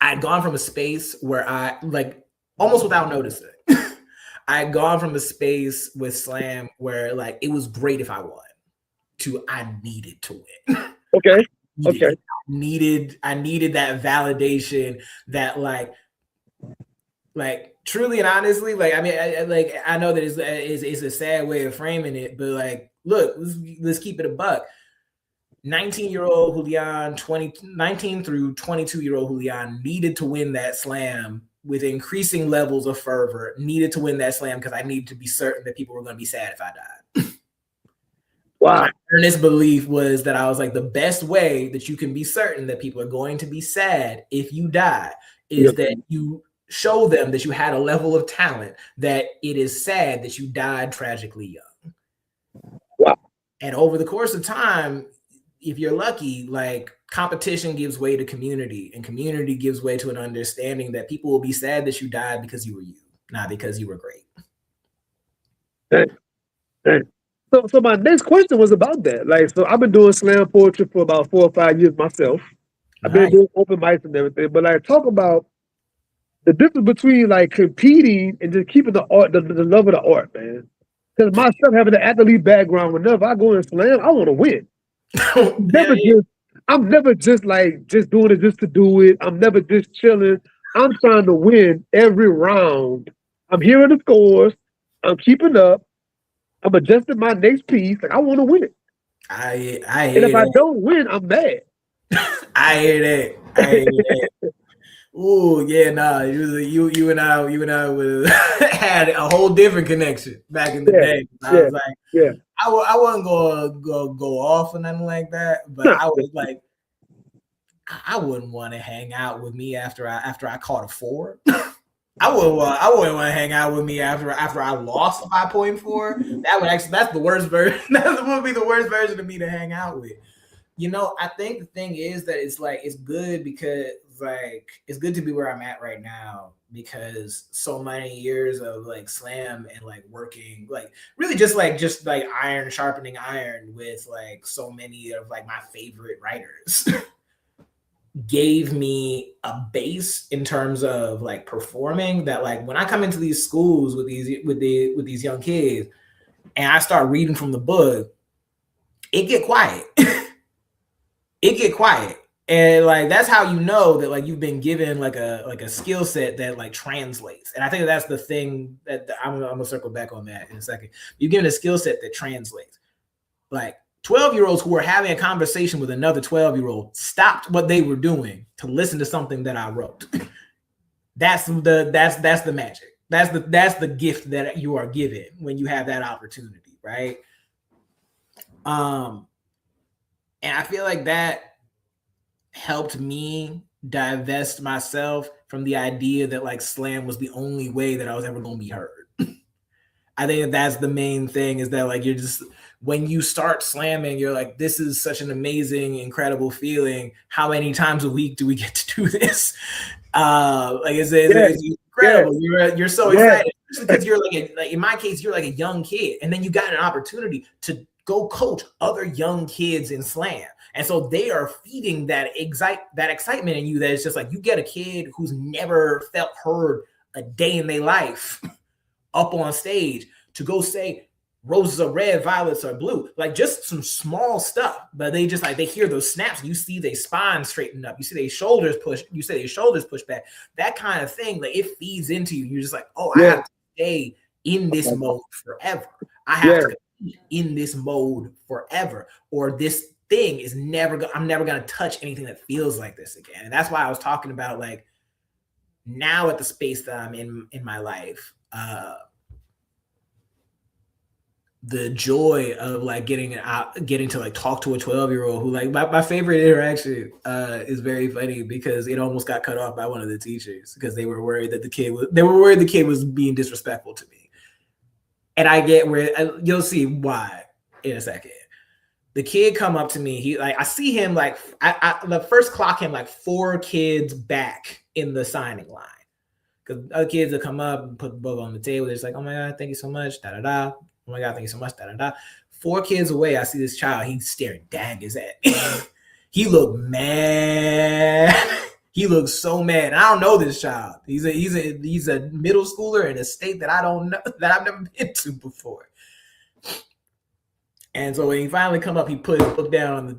I'd gone from a space where I almost without noticing, I had gone from a space with slam where it was great if I won to I needed to win. Okay. I needed that validation that truly and honestly, I know that it's a sad way of framing it, but look, let's keep it a buck. 19-year-old Julian, 19 through 22-year-old Julian needed to win that slam with increasing levels of fervor, needed to win that slam because I needed to be certain that people were going to be sad if I died. Wow. My earnest belief was that I was the best way that you can be certain that people are going to be sad if you die is that you show them that you had a level of talent, that it is sad that you died tragically young. Wow. And over the course of time, if you're lucky, competition gives way to community, and community gives way to an understanding that people will be sad that you died because you were you, not because you were great. So my next question was about that. So I've been doing slam poetry for about 4 or 5 years myself. I've been doing open mics and everything, but talk about the difference between competing and just keeping the art, the love of the art, man. Because myself having an athlete background, whenever I go in slam, I want to win. I'm never just doing it just to do it. I'm never just chilling. I'm trying to win every round. I'm hearing the scores. I'm keeping up. I'm adjusting my next piece. I want to win it. I hear and if I don't win, I'm mad. I hear that. Ooh, yeah, nah. You and I would had a whole different connection back in the day. I was I wasn't gonna go off or nothing like that, but I was I wouldn't want to hang out with me after I caught a 4. I wouldn't want to hang out with me after I lost 5.4. That's the worst version. That would be the worst version of me to hang out with. I think the thing is that it's good because it's good to be where I'm at right now because so many years of slam and working really just iron sharpening iron with so many of my favorite writers gave me a base in terms of performing that when I come into these schools with these young kids and I start reading from the book, it get quiet. It get quiet. And that's how you know that you've been given a skill set that translates. And I think that's the thing that I'm gonna circle back on that in a second. You're given a skill set that translates. 12-year-olds who were having a conversation with another 12-year-old stopped what they were doing to listen to something that I wrote. That's the magic. That's the gift that you are given when you have that opportunity, right? And I feel like that helped me divest myself from the idea that slam was the only way that I was ever going to be heard. I think that's the main thing is that you're just when you start slamming, you're like, this is such an amazing, incredible feeling. How many times a week do we get to do this? It's incredible. You're so excited because you're in my case, you're a young kid, and then you got an opportunity to go coach other young kids in slam. And so they are feeding that excitement in you that it's just you get a kid who's never felt heard a day in their life up on stage to go say roses are red, violets are blue, just some small stuff, but they just they hear those snaps. You see their spine straighten up. You see their shoulders push. You see their shoulders push back. That kind of thing, it feeds into you. You're just I have to stay in this mode forever. I have to be in this mode forever, or this thing is I'm never going to touch anything that feels like this again. And that's why I was talking about now at the space that I'm in my life, the joy of getting to talk to a 12-year-old who my favorite interaction is very funny because it almost got cut off by one of the teachers because they were worried that the kid was being disrespectful to me. And I get where you'll see why in a second. The kid come up to me. I see him I the first clock him 4 kids back in the signing line because other kids will come up and put the book on the table. They're just oh my God, thank you so much, da da da. Oh my God, thank you so much, da da da. 4 kids away, I see this child. He's staring daggers at me. He looked mad. He looks so mad. And I don't know this child. He's a middle schooler in a state that I don't know, that I've never been to before. And so when he finally come up, he put his book down on the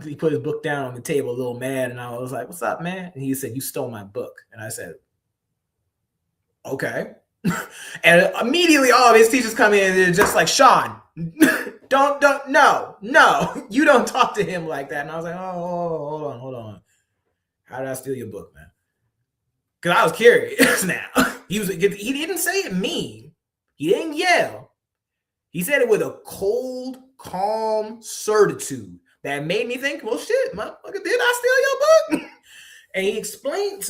table, a little mad. And I was like, "What's up, man?" And he said, "You stole my book." And I said, "Okay." And immediately all of his teachers come in and they're just Sean, no, you don't talk to him like that. And I was like, oh, hold on. How did I steal your book, man? Because I was curious now. He didn't say it mean. He didn't yell. He said it with a cold, calm certitude that made me think, well, shit, motherfucker, did I steal your book? And he explains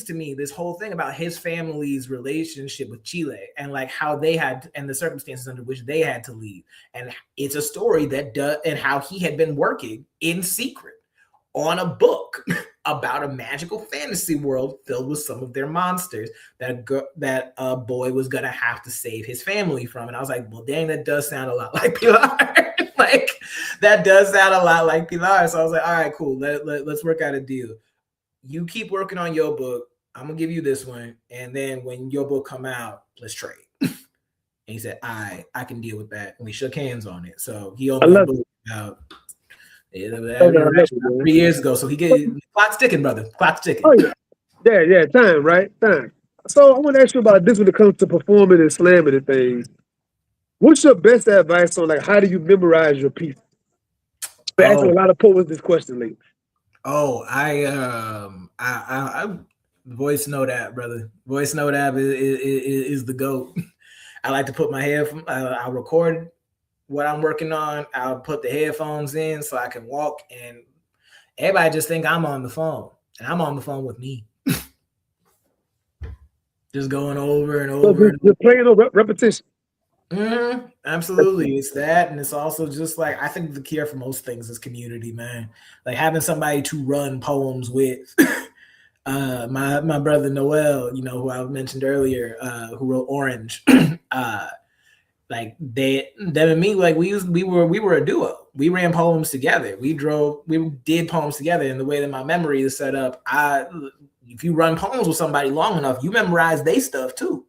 to me this whole thing about his family's relationship with Chile and how they had and the circumstances under which they had to leave. And it's a story and how he had been working in secret on a book about a magical fantasy world filled with some of their monsters that a boy was going to have to save his family from. And I was like, well, dang, that does sound a lot like Pilar. That does sound a lot like Pilar. So I was like, all right, cool. Let's work out a deal. You keep working on your book. I'm going to give you this one. And then when your book come out, let's trade. And he said, I can deal with that. And we shook hands on it. So he opened the book out 3 years ago. So clock's ticking, brother. Clock's ticking. Oh, yeah, time, right? Time. So I want to ask you about this when it comes to performing and slamming and things. What's your best advice on how do you memorize your piece? I've been asking a lot of poets this question lately. Oh, I voice note app, brother. Voice note app is the GOAT. I like to put my headphones. I'll record what I'm working on. I'll put the headphones in so I can walk, and everybody just think I'm on the phone, and I'm on the phone with me. just going over and So over and just playing on repetition. Absolutely. It's that. And it's also just like, I think the cure for most things is community, man. Like having somebody to run poems with. My brother Noel, you know, who I mentioned earlier, who wrote Orange. Like them and me, like we were a duo. We ran poems together. We did poems together. And the way that my memory is set up, if you run poems with somebody long enough, you memorize their stuff too.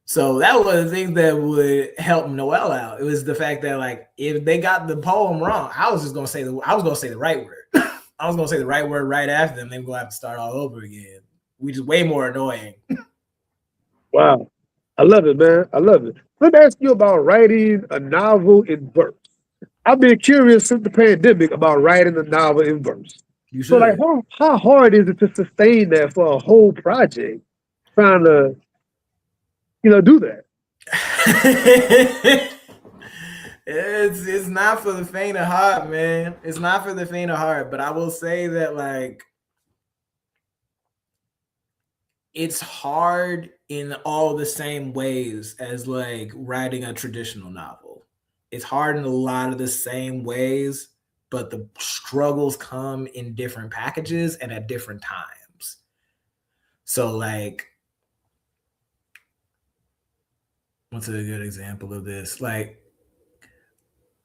So that was one of the things that would help Noel out. It was the fact that like if they got the poem wrong, I was gonna say the right word. I was gonna say the right word right after them. They were gonna have to start all over again, which is way more annoying. Wow. I love it, man. I love it. Let me ask you about writing a novel in verse. I've been curious since the pandemic about writing a novel in verse. You So, like, should. how hard is it to sustain that for a whole project? Trying to, do that. It's not for the faint of heart, man. It's not for the faint of heart. But I will say that like it's hard in all the same ways as like writing a traditional novel. It's hard in a lot of the same ways, but the struggles come in different packages and at different times. So like what's a good example of this? Like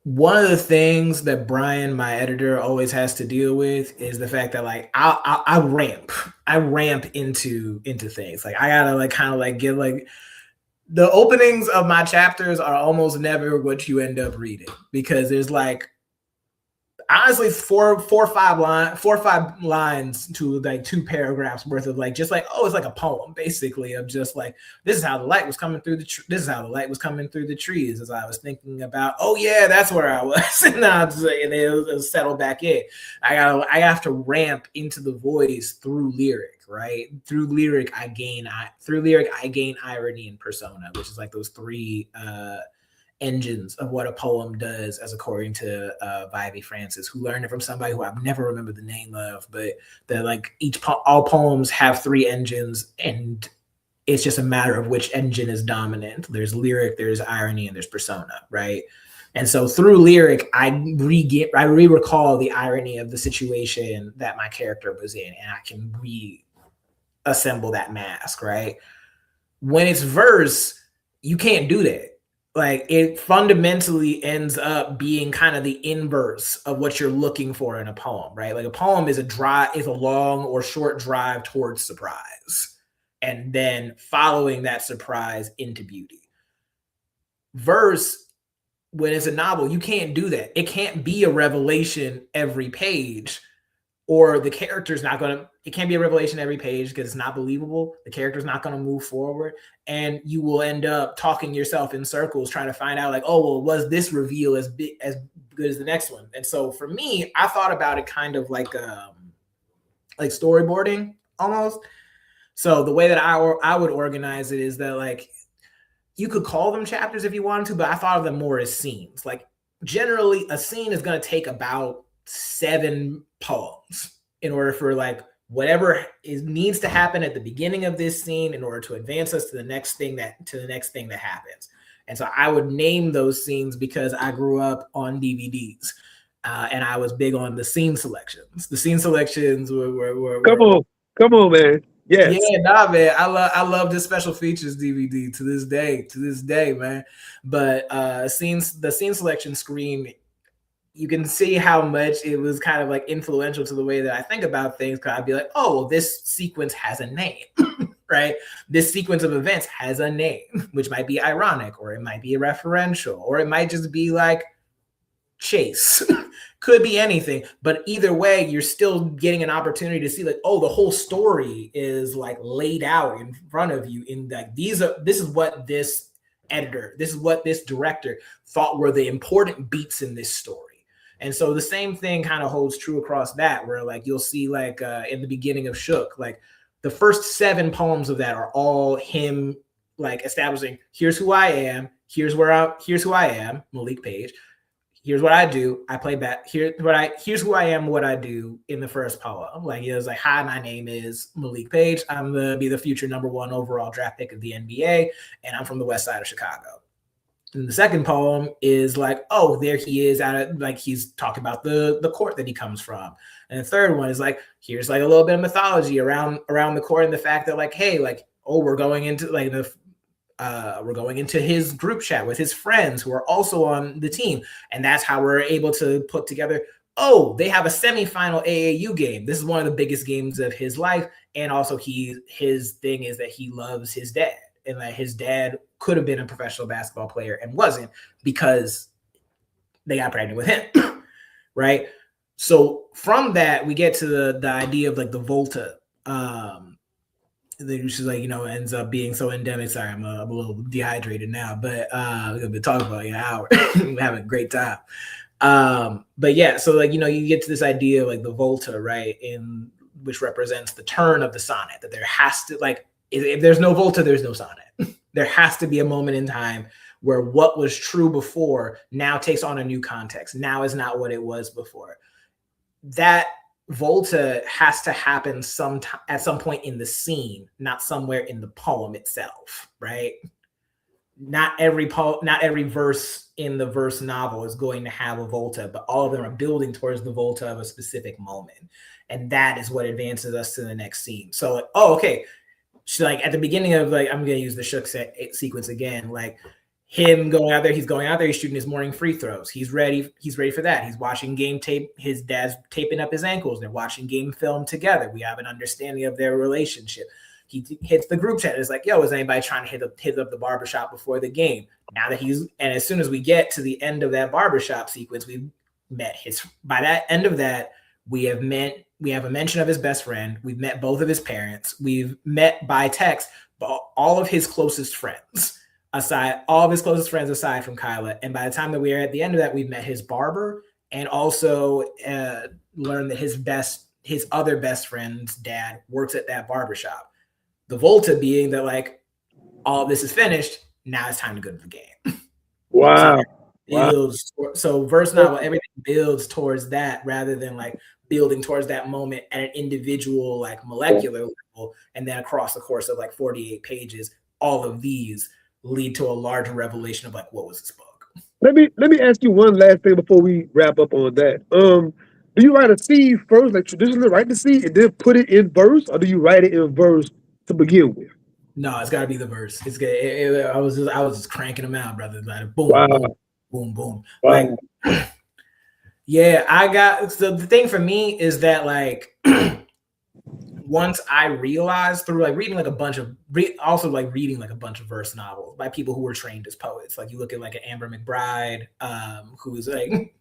one of the things that Brian, my editor, always has to deal with is the fact that like I ramp into things. Like I gotta like kind of like get like the openings of my chapters are almost never what you end up reading because there's like honestly four or five lines to like 2 paragraphs worth of like just like it's like a poem basically of just like this is how the light was coming through the trees as I was thinking about that's where I was and it'll settle back in. I have to ramp into the voice through lyric, right? Through lyric I gain irony and persona, which is like those 3 engines of what a poem does, as according to Vivey Francis, who learned it from somebody who I've never remembered the name of, but that like all poems have 3 engines, and it's just a matter of which engine is dominant. There's lyric, there's irony, and there's persona, right? And so through lyric, I re-recall the irony of the situation that my character was in, and I can reassemble that mask, right? When it's verse, you can't do that. Like it fundamentally ends up being kind of the inverse of what you're looking for in a poem, right? Like a poem is a long or short drive towards surprise, and then following that surprise into beauty. Verse, when it's a novel, you can't do that. It can't be a revelation every page, or the character's not going to, it can't be a revelation every page because it's not believable. The character's not going to move forward. And you will end up talking yourself in circles trying to find out like, was this reveal as good as the next one? And so for me, I thought about it kind of like storyboarding almost. So the way that I would organize it is that like, you could call them chapters if you wanted to, but I thought of them more as scenes. Like generally a scene is going to take about 7 poems in order for like whatever needs to happen at the beginning of this scene in order to advance us to the next thing that happens. And so I would name those scenes because I grew up on DVDs and I was big on the scene selections. The scene selections were come on, man. Yes. Yeah, nah, man. I love this special features DVD to this day, man. But the scene selection screen, you can see how much it was kind of like influential to the way that I think about things. Cause I'd be like, this sequence has a name, right? This sequence of events has a name, which might be ironic, or it might be referential, or it might just be like chase. Could be anything, but either way, you're still getting an opportunity to see like, the whole story is like laid out in front of you in like, this is what this editor, this is what this director thought were the important beats in this story. And so the same thing kind of holds true across that, where like you'll see like in the beginning of Shook, like the first 7 poems of that are all him like establishing, here's who I am, here's who I am, Malik Page. here's what I do. I play back. Here's who I am, what I do in the first poem. Like it was like, hi, my name is Malik Page. I'm gonna be the future #1 overall draft pick of the NBA, and I'm from the west side of Chicago. And the second poem is like, oh, there he is like he's talking about the court that he comes from. And the third one is like, here's like a little bit of mythology around the court and the fact that like, hey, like, oh, we're going into like we're going into his group chat with his friends who are also on the team. And that's how we're able to put together, oh, they have a semifinal AAU game. This is one of the biggest games of his life. And also his thing is that he loves his dad. And that his dad could have been a professional basketball player and wasn't because they got pregnant with him, right? So from that, we get to the idea of like the Volta, which is like, ends up being so endemic. Sorry, I'm a little dehydrated now, but we're gonna be talking about an hour. We're having a great time. But yeah, so like, you get to this idea of like the Volta, right? In which represents the turn of the sonnet, that there has to, like, if there's no Volta, there's no sonnet. There has to be a moment in time where what was true before now takes on a new context. Now is not what it was before. That Volta has to happen at some point in the scene, not somewhere in the poem itself, right? Not every verse in the verse novel is going to have a Volta, but all of them are building towards the Volta of a specific moment. And that is what advances us to the next scene. So like, oh, okay. So like at the beginning of like, I'm going to use the Shook sequence again, like him going out there, he's shooting his morning free throws. He's ready for that. He's watching game tape. His dad's taping up his ankles. They're watching game film together. We have an understanding of their relationship. He hits the group chat. It's like, yo, is anybody trying to hit up the barbershop before the game? Now that and as soon as we get to the end of that barbershop sequence, we've met by that end of that, we have a mention of his best friend. We've met both of his parents. We've met by text all of his closest friends aside from Kyla. And by the time that we are at the end of that, we've met his barber and also learned that his other best friend's dad works at that barbershop. The Volta being that like all of this is finished. Now it's time to go to the game. Wow. So verse novel, everything builds towards that rather than like building towards that moment at an individual, like molecular level. And then across the course of like 48 pages, all of these lead to a larger revelation of like, what was this book? Let me ask you one last thing before we wrap up on that. Do you write a seed first, like traditionally write the seed and then put it in verse, or do you write it in verse to begin with? No, it's got to be the verse. It's good. I was just cranking them out, brother. Like boom, wow. boom, boom, boom. Wow. Like, yeah, so the thing for me is that like once I realized through like reading like a bunch of verse novels by people who were trained as poets. Like you look at like an Amber McBride, who's like,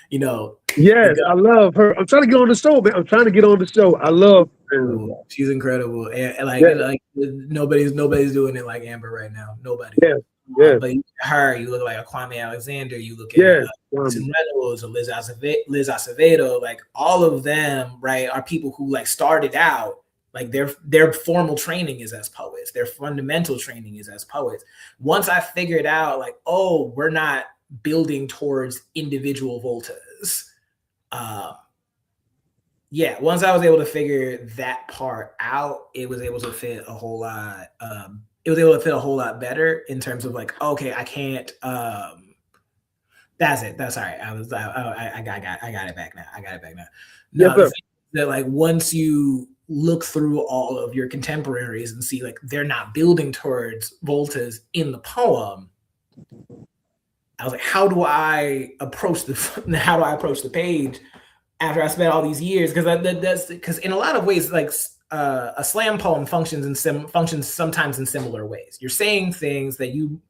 Yes, I love her. I'm trying to get on the show, man. I love her. She's incredible. And like nobody's doing it like Amber right now. Nobody. Yeah. Yeah. But you look like a Kwame Alexander, you look at Julian Randall, Liz Acevedo, like all of them, right, are people who like started out, like their formal training is as poets, their fundamental training is as poets. Once I figured out like, oh, we're not building towards individual voltas. Once I was able to figure that part out, it was able to fit a whole lot. It was able to fit a whole lot better in terms of like, okay, I can't. That's it. That's all right. I got it back now. No, yes, that like once you look through all of your contemporaries and see like they're not building towards voltas in the poem, I was like, how do I approach the page after I spent all these years? Because in a lot of ways, like a slam poem functions sometimes in similar ways. You're saying things that you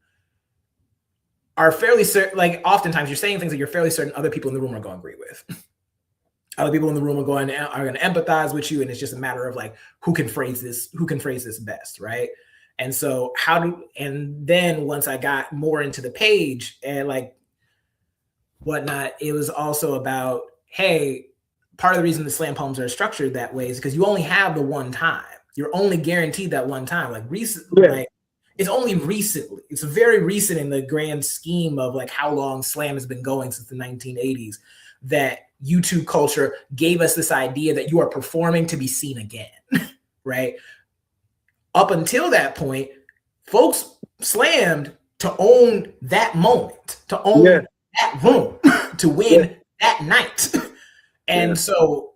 are fairly certain, like oftentimes you're saying things that you're fairly certain other people in the room are going to agree with. Other people in the room are going to empathize with you, and it's just a matter of like who can phrase this best, right? And so and then once I got more into the page and like whatnot, it was also about, hey, part of the reason the slam poems are structured that way is because you only have the one time. You're only guaranteed that one time. Like recently, like it's only recently. It's very recent in the grand scheme of like how long slam has been going since the 1980s that YouTube culture gave us this idea that you are performing to be seen again, right? Up until that point, folks slammed to own that moment, to own that room, to win that night. And so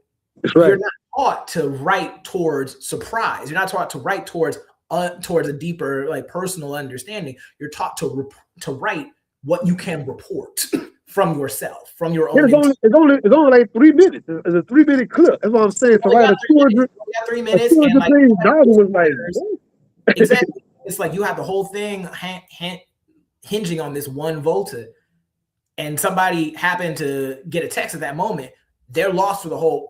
you're not taught to write towards surprise. You're not taught to write towards a deeper, like personal understanding. You're taught to write what you can report from yourself, from your own. It's only like 3 minutes. It's a 3-minute clip. That's what I'm saying. To write a 200, 3 minutes, and like novel was like exactly. It's like you have the whole thing hinging on this one volta, and somebody happened to get a text at that moment. They're lost for the whole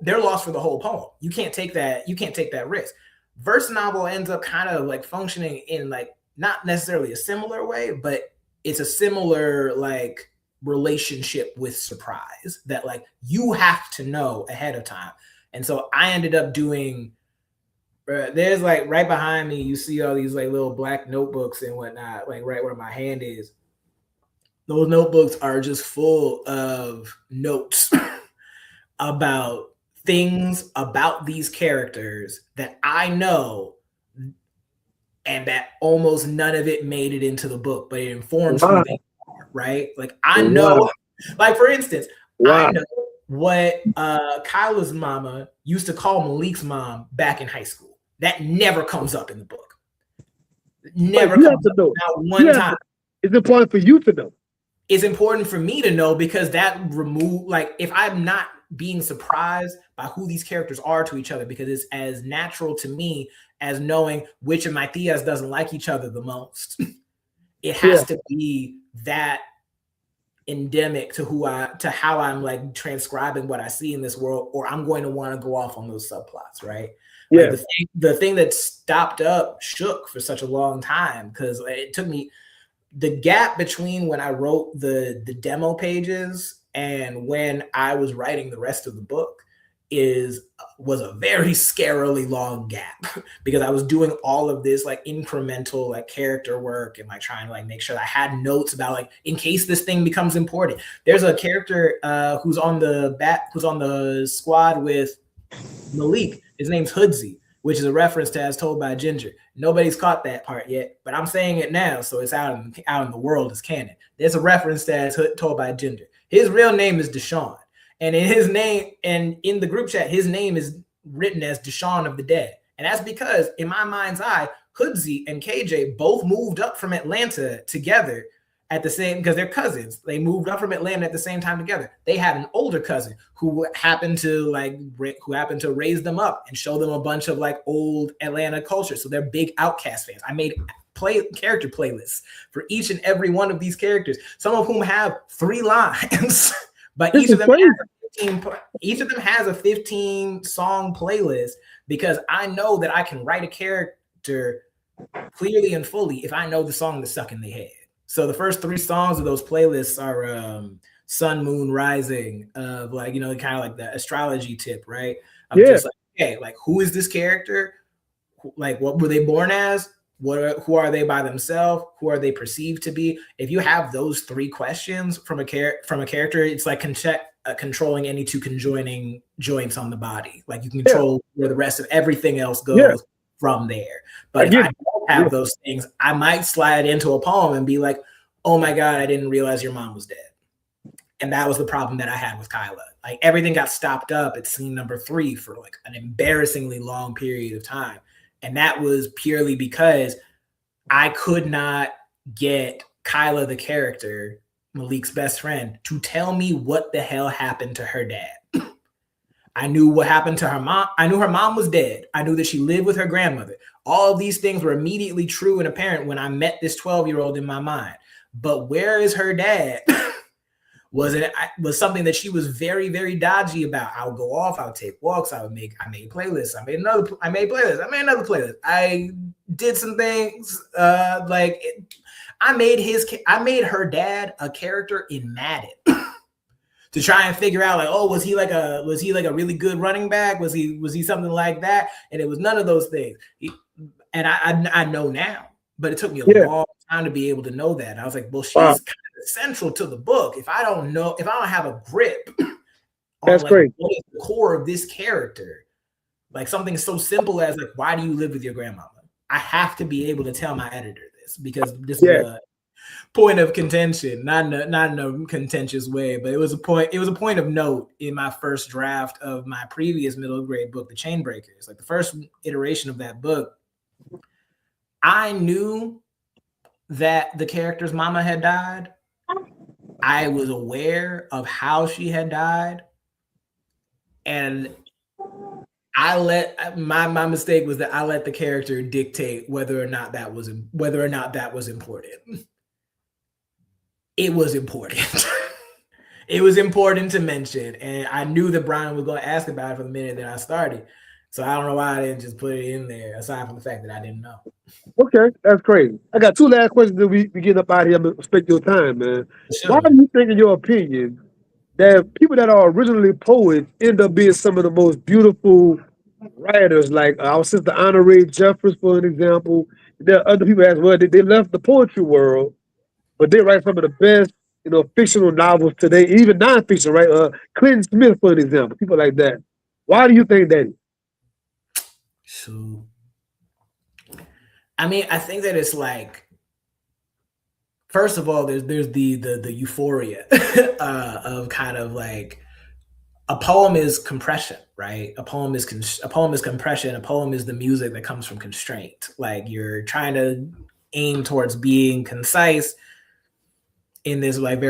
poem. You can't take that risk. Verse novel ends up kind of like functioning in like not necessarily a similar way, but it's a similar like relationship with surprise that like you have to know ahead of time. And so I ended up doing, there's like right behind me, you see all these like little black notebooks and whatnot, like right where my hand is. Those notebooks are just full of notes about things about these characters that I know, and that almost none of it made it into the book, but it informs who they are, right? Like I know, like for instance, I know what Kyla's mama used to call Malik's mom back in high school. That never comes up in the book. Never comes up, not one time. It's important for you to know. It's important for me to know because that like if I'm not being surprised by who these characters are to each other, because it's as natural to me as knowing which of my tias doesn't like each other the most. It has to be that endemic to how I'm like transcribing what I see in this world, or I'm going to want to go off on those subplots, right? Yeah. Like the thing that stopped up Shook for such a long time, because it took me the gap between when I wrote the demo pages and when I was writing the rest of the book was a very scarily long gap because I was doing all of this like incremental like character work and like trying to like make sure that I had notes about like in case this thing becomes important. There's a character who's on the squad with Malik. His name's Hoodsy, which is a reference to As Told by Ginger. Nobody's caught that part yet, but I'm saying it now, so it's out in the world as canon. There's a reference to As Told by Ginger. His real name is Deshaun, and in the group chat, his name is written as Deshaun of the Dead, and that's because in my mind's eye, Hoodsy and KJ both moved up from Atlanta together at the same, because they're cousins. They moved up from Atlanta at the same time together. They had an older cousin who happened to raise them up and show them a bunch of like old Atlanta culture. So they're big Outkast fans. I made character playlists for each and every one of these characters, some of whom have 3 lines, but each of them has a 15 song playlist, because I know that I can write a character clearly and fully if I know the song that's stuck in their head. So the first 3 songs of those playlists are Sun, Moon, Rising, of like, kind of like the astrology tip, right? Just like, okay, like who is this character? Like what were they born as? Who are they by themselves? Who are they perceived to be? If you have those 3 questions from a character, it's like controlling any 2 conjoining joints on the body. Like you can control where the rest of everything else goes from there. But if I don't have those things, I might slide into a poem and be like, oh my God, I didn't realize your mom was dead. And that was the problem that I had with Kyla. Like everything got stopped up at scene number 3 for like an embarrassingly long period of time. And that was purely because I could not get Kyla, the character, Malik's best friend, to tell me what the hell happened to her dad. I knew what happened to her mom. I knew her mom was dead. I knew that she lived with her grandmother. All of these things were immediately true and apparent when I met this 12-year-old in my mind. But where is her dad? was something that she was very, very dodgy about. I would go off. I would take walks. I made playlists. I made another playlist. I did some things I made her dad a character in Madden. To try and figure out like, oh, was he like a really good running back? Was he something like that? And it was none of those things. And I know now but it took me a Yeah. long time to be able to know that. And I was like, well, Wow. she's kind of central to the book. If I don't know, if I don't have a grip on That's like great. what is the core of this character, like something so simple as like, why do you live with your grandmama? I have to be able to tell my editor this because this was Yeah. a point of contention, not in a contentious way, but it was a point of note in my first draft of my previous middle grade book, The Chainbreakers. Like the first iteration of that book, I knew that the character's mama had died. I was aware of how she had died, and I let my mistake was that I let the character dictate whether or not that was important. It was important. It was important to mention, and I knew that Brian was going to ask about it from the minute that I started. So I don't know why I didn't just put it in there, aside from the fact that I didn't know. Okay, that's crazy. I got two last questions that we get up out of here. I'm gonna respect your time, man. Why Sure. do you think, in your opinion, that people that are originally poets end up being some of the most beautiful writers? Like our sister Honore Jeffers, for an example. There are other people as well. They left the poetry world, but they write some of the best, fictional novels today, even nonfiction, right? Clinton Smith, for an example, people like that. Why do you think that is? So, I mean, I think that it's like, first of all, there's the euphoria of kind of like a poem is compression, right? A poem is compression. A poem is the music that comes from constraint. Like you're trying to aim towards being concise in this like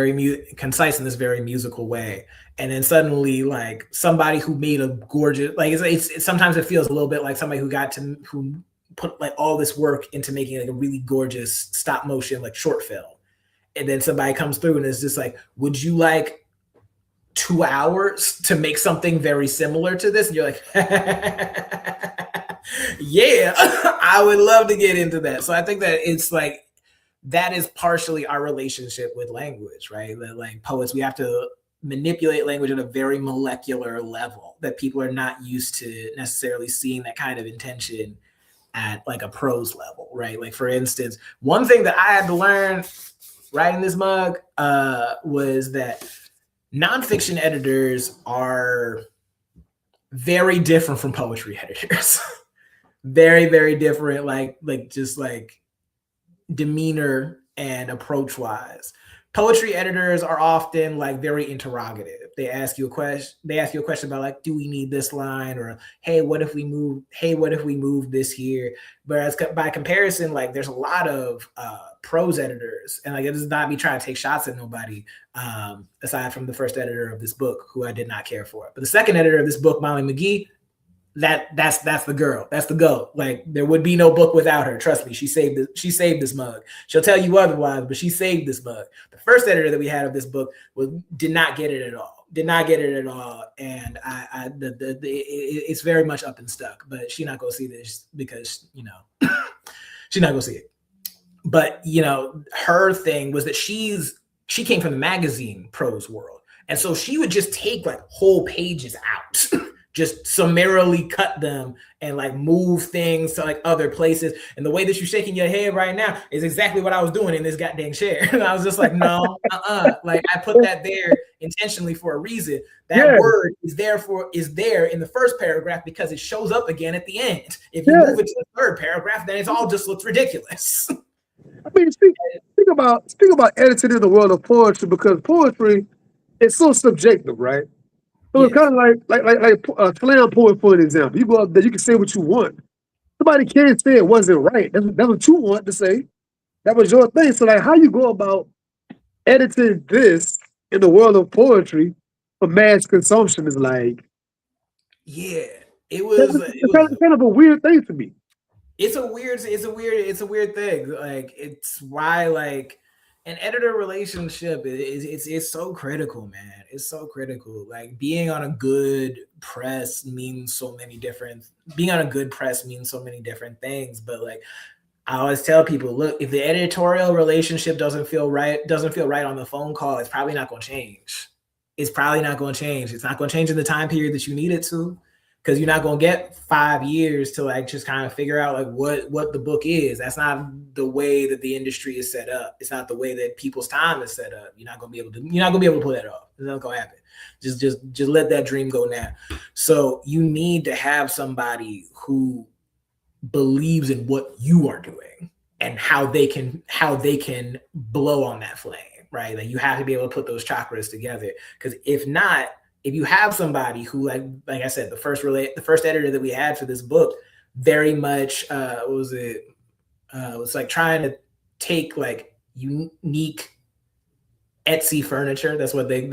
concise in this very musical way, and then suddenly like somebody who made a gorgeous like it's sometimes it feels a little bit like somebody who put like all this work into making like a really gorgeous stop motion like short film, and then somebody comes through and is just like, would you like 2 hours to make something very similar to this? And you're like, yeah, I would love to get into that. So I think that it's like that is partially our relationship with language, right? That like poets, we have to manipulate language at a very molecular level that people are not used to necessarily seeing that kind of intention at like a prose level, right? Like for instance, one thing that I had to learn writing this mug was that nonfiction editors are very different from poetry editors. Very, very different, like just like demeanor and approach wise. Poetry editors are often like very interrogative. They ask you a question about like, do we need this line? Or hey, what if we move this here? Whereas by comparison, like there's a lot of prose editors, and like it does not me trying to take shots at nobody, aside from the first editor of this book, who I did not care for. But the second editor of this book, Molly McGee, that's the girl. That's the go. Like there would be no book without her. Trust me, she saved this mug. She'll tell you otherwise, but she saved this mug. The first editor that we had of this book did not get it at all. And it's very much up and stuck. But she's not gonna see this because she's not gonna see it. But her thing was that she came from the magazine prose world, and so she would just take like whole pages out. Just summarily cut them and like move things to like other places. And the way that you're shaking your head right now is exactly what I was doing in this goddamn chair. And I was just like, no, like I put that there intentionally for a reason. That word is there in the first paragraph because it shows up again at the end. If you move it to the third paragraph, then it all just looks ridiculous. I mean, speak about editing in the world of poetry, because poetry is so subjective, right? So it's kind of like slam poet, for an example. You go up there, you can say what you want. Somebody can't say it wasn't right. That's what you want to say. That was your thing. So like, how you go about editing this in the world of poetry for mass consumption is like, it was kind of a weird thing to me. It's a weird thing. Like it's why like an editor relationship it's so critical, man. It's so critical. Like being on a good press means so many different things. But like I always tell people, look, if the editorial relationship doesn't feel right on the phone call, it's probably not going to change. It's not going to change in the time period that you need it to. because you're not going to get 5 years to like just kind of figure out like what the book is. That's not the way that the industry is set up. It's not the way that people's time is set up. You're not going to be able to pull that off. It's not going to happen. Just let that dream go now. So you need to have somebody who believes in what you are doing and how they can blow on that flame, right? Like you have to be able to put those chakras together, because if not, if you have somebody who like I said, the first editor that we had for this book very much was like trying to take like unique Etsy furniture. That's what the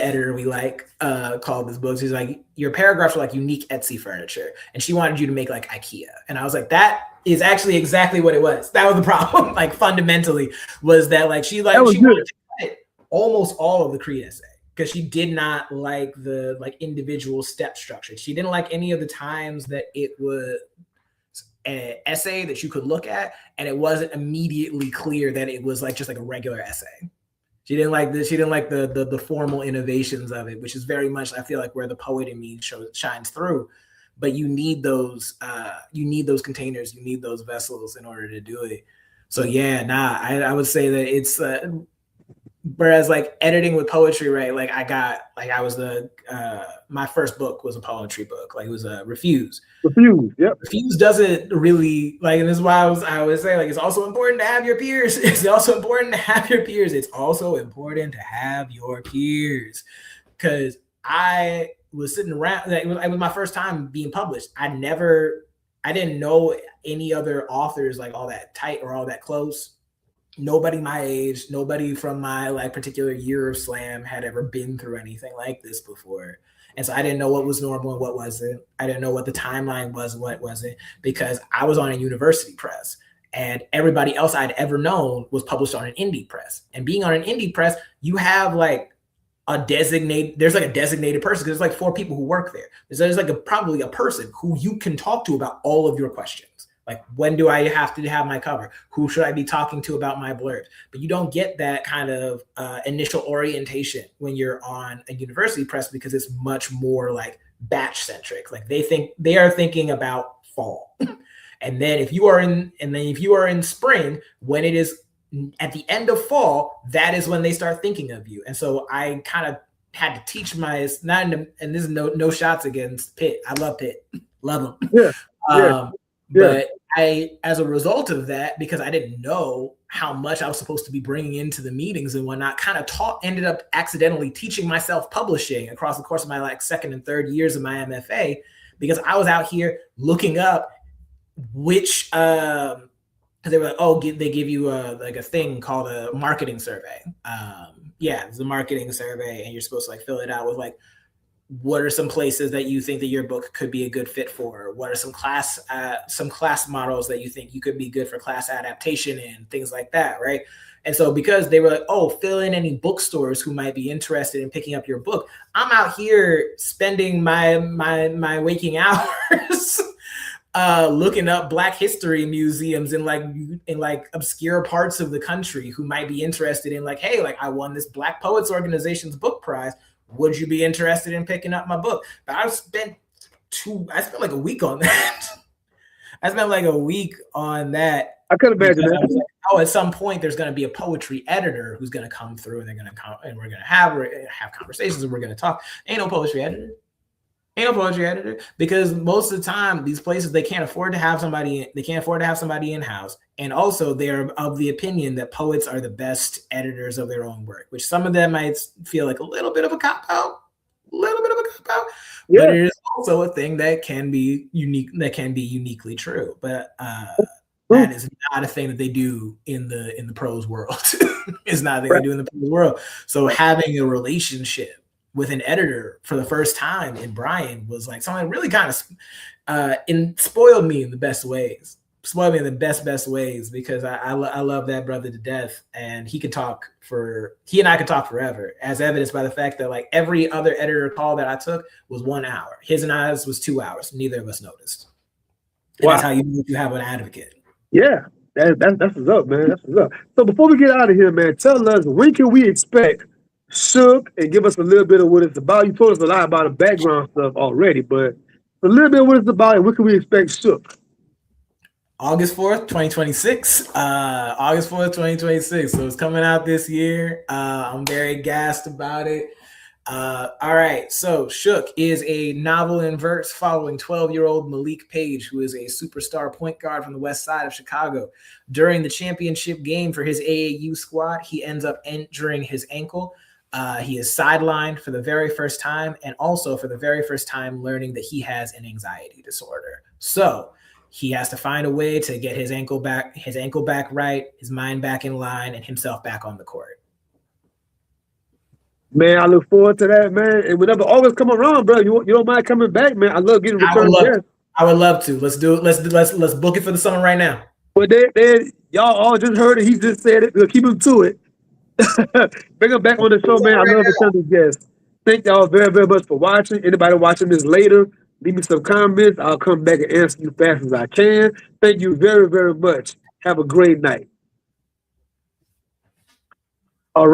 editor we like called this book. She's like, your paragraphs are like unique Etsy furniture, and she wanted you to make like IKEA. And I was like, that is actually exactly what it was. That was the problem. Like fundamentally was that like she wanted to cut almost all of the Creed essay, because she did not like the like individual step structure. She didn't like any of the times that it was an essay that you could look at and it wasn't immediately clear that it was like just like a regular essay. She didn't like this. She didn't like the formal innovations of it, which is very much, I feel like, where the poet in me shines through. But you need those containers, you need those vessels in order to do it. So yeah, I would say that it's whereas like editing with poetry, right? Like my first book was a poetry book. Like it was a Refuse. Yep. Refuse doesn't really like, and this is why I always say like it's also important to have your peers. It's also important to have your peers. It's also important to have your peers, because I was sitting around. Like, it was my first time being published. I didn't know any other authors like all that tight or all that close. Nobody my age, nobody from my like particular year of slam had ever been through anything like this before. And so I didn't know what was normal and what wasn't. I didn't know what the timeline was and what wasn't, because I was on a university press and everybody else I'd ever known was published on an indie press. And being on an indie press, you have like there's like a designated person, because there's like 4 people who work there. There's like probably a person who you can talk to about all of your questions. Like, when do I have to have my cover? Who should I be talking to about my blurbs? But you don't get that kind of initial orientation when you're on a university press, because it's much more like batch centric. Like they are thinking about fall. And then if you are in spring, when it is at the end of fall, that is when they start thinking of you. And so I kind of had to teach and this is no shots against Pitt. I love Pitt. Love him. Yeah. But as a result of that, because I didn't know how much I was supposed to be bringing into the meetings and whatnot, kind of ended up accidentally teaching myself publishing across the course of my like 2nd and 3rd years of my MFA, because I was out here looking up which, because they were like, they give you like a thing called a marketing survey. It's a marketing survey, and you're supposed to like fill it out with like, what are some places that you think that your book could be a good fit for? What are some class models that you think you could be good for class adaptation and things like that, right? And so because they were like, fill in any bookstores who might be interested in picking up your book, I'm out here spending my waking hours looking up Black history museums in like obscure parts of the country who might be interested in like, hey, like I won this Black Poets Organization's book prize. Would you be interested in picking up my book? But I spent like a week on that. I could imagine that. I was like, at some point there's going to be a poetry editor who's going to come through, and they're going to come, and we're going to have conversations, and we're going to talk. Ain't no poetry editor, because most of the time these places, they can't afford to have somebody in-house. And also they're of the opinion that poets are the best editors of their own work, which some of them might feel like a little bit of a cop-out, but it is also a thing that can be unique, that can be uniquely true. But that is not a thing that they do in the prose world. It's not a thing they do in the prose world. So having a relationship with an editor for the first time in Brian was like something really kind of spoiled me in the best ways. Spoiled me in the best ways, because I love that brother to death, and he and I could talk forever, as evidenced by the fact that like every other editor call that I took was 1 hour. His and I's was 2 hours. Neither of us noticed. And that's how you know you have an advocate. Yeah, that's what's up, man. That's what's up. So before we get out of here, man, tell us, when can we expect Shook, and give us a little bit of what it's about. You told us a lot about the background stuff already, but a little bit of what it's about and what can we expect Shook? August 4th, 2026. August 4th, 2026. So it's coming out this year. I'm very gassed about it. All right. So Shook is a novel in verse following 12-year-old Malik Page, who is a superstar point guard from the west side of Chicago. During the championship game for his AAU squad, he ends up injuring his ankle. He is sidelined for the very first time, and also for the very first time learning that he has an anxiety disorder. So he has to find a way to get his ankle back right, his mind back in line, and himself back on the court. Man, I look forward to that, man. And whenever August come around, bro, you don't mind coming back, man. I love getting return guests. I would love to. Let's do it. Let's book it for the summer right now. But y'all all just heard it. He just said it. We'll keep him to it. Bring him back on the show, man. I love returning guests. Thank y'all very, very much for watching. Anybody watching this later, leave me some comments. I'll come back and answer you fast as I can. Thank you very, very much. Have a great night. All right.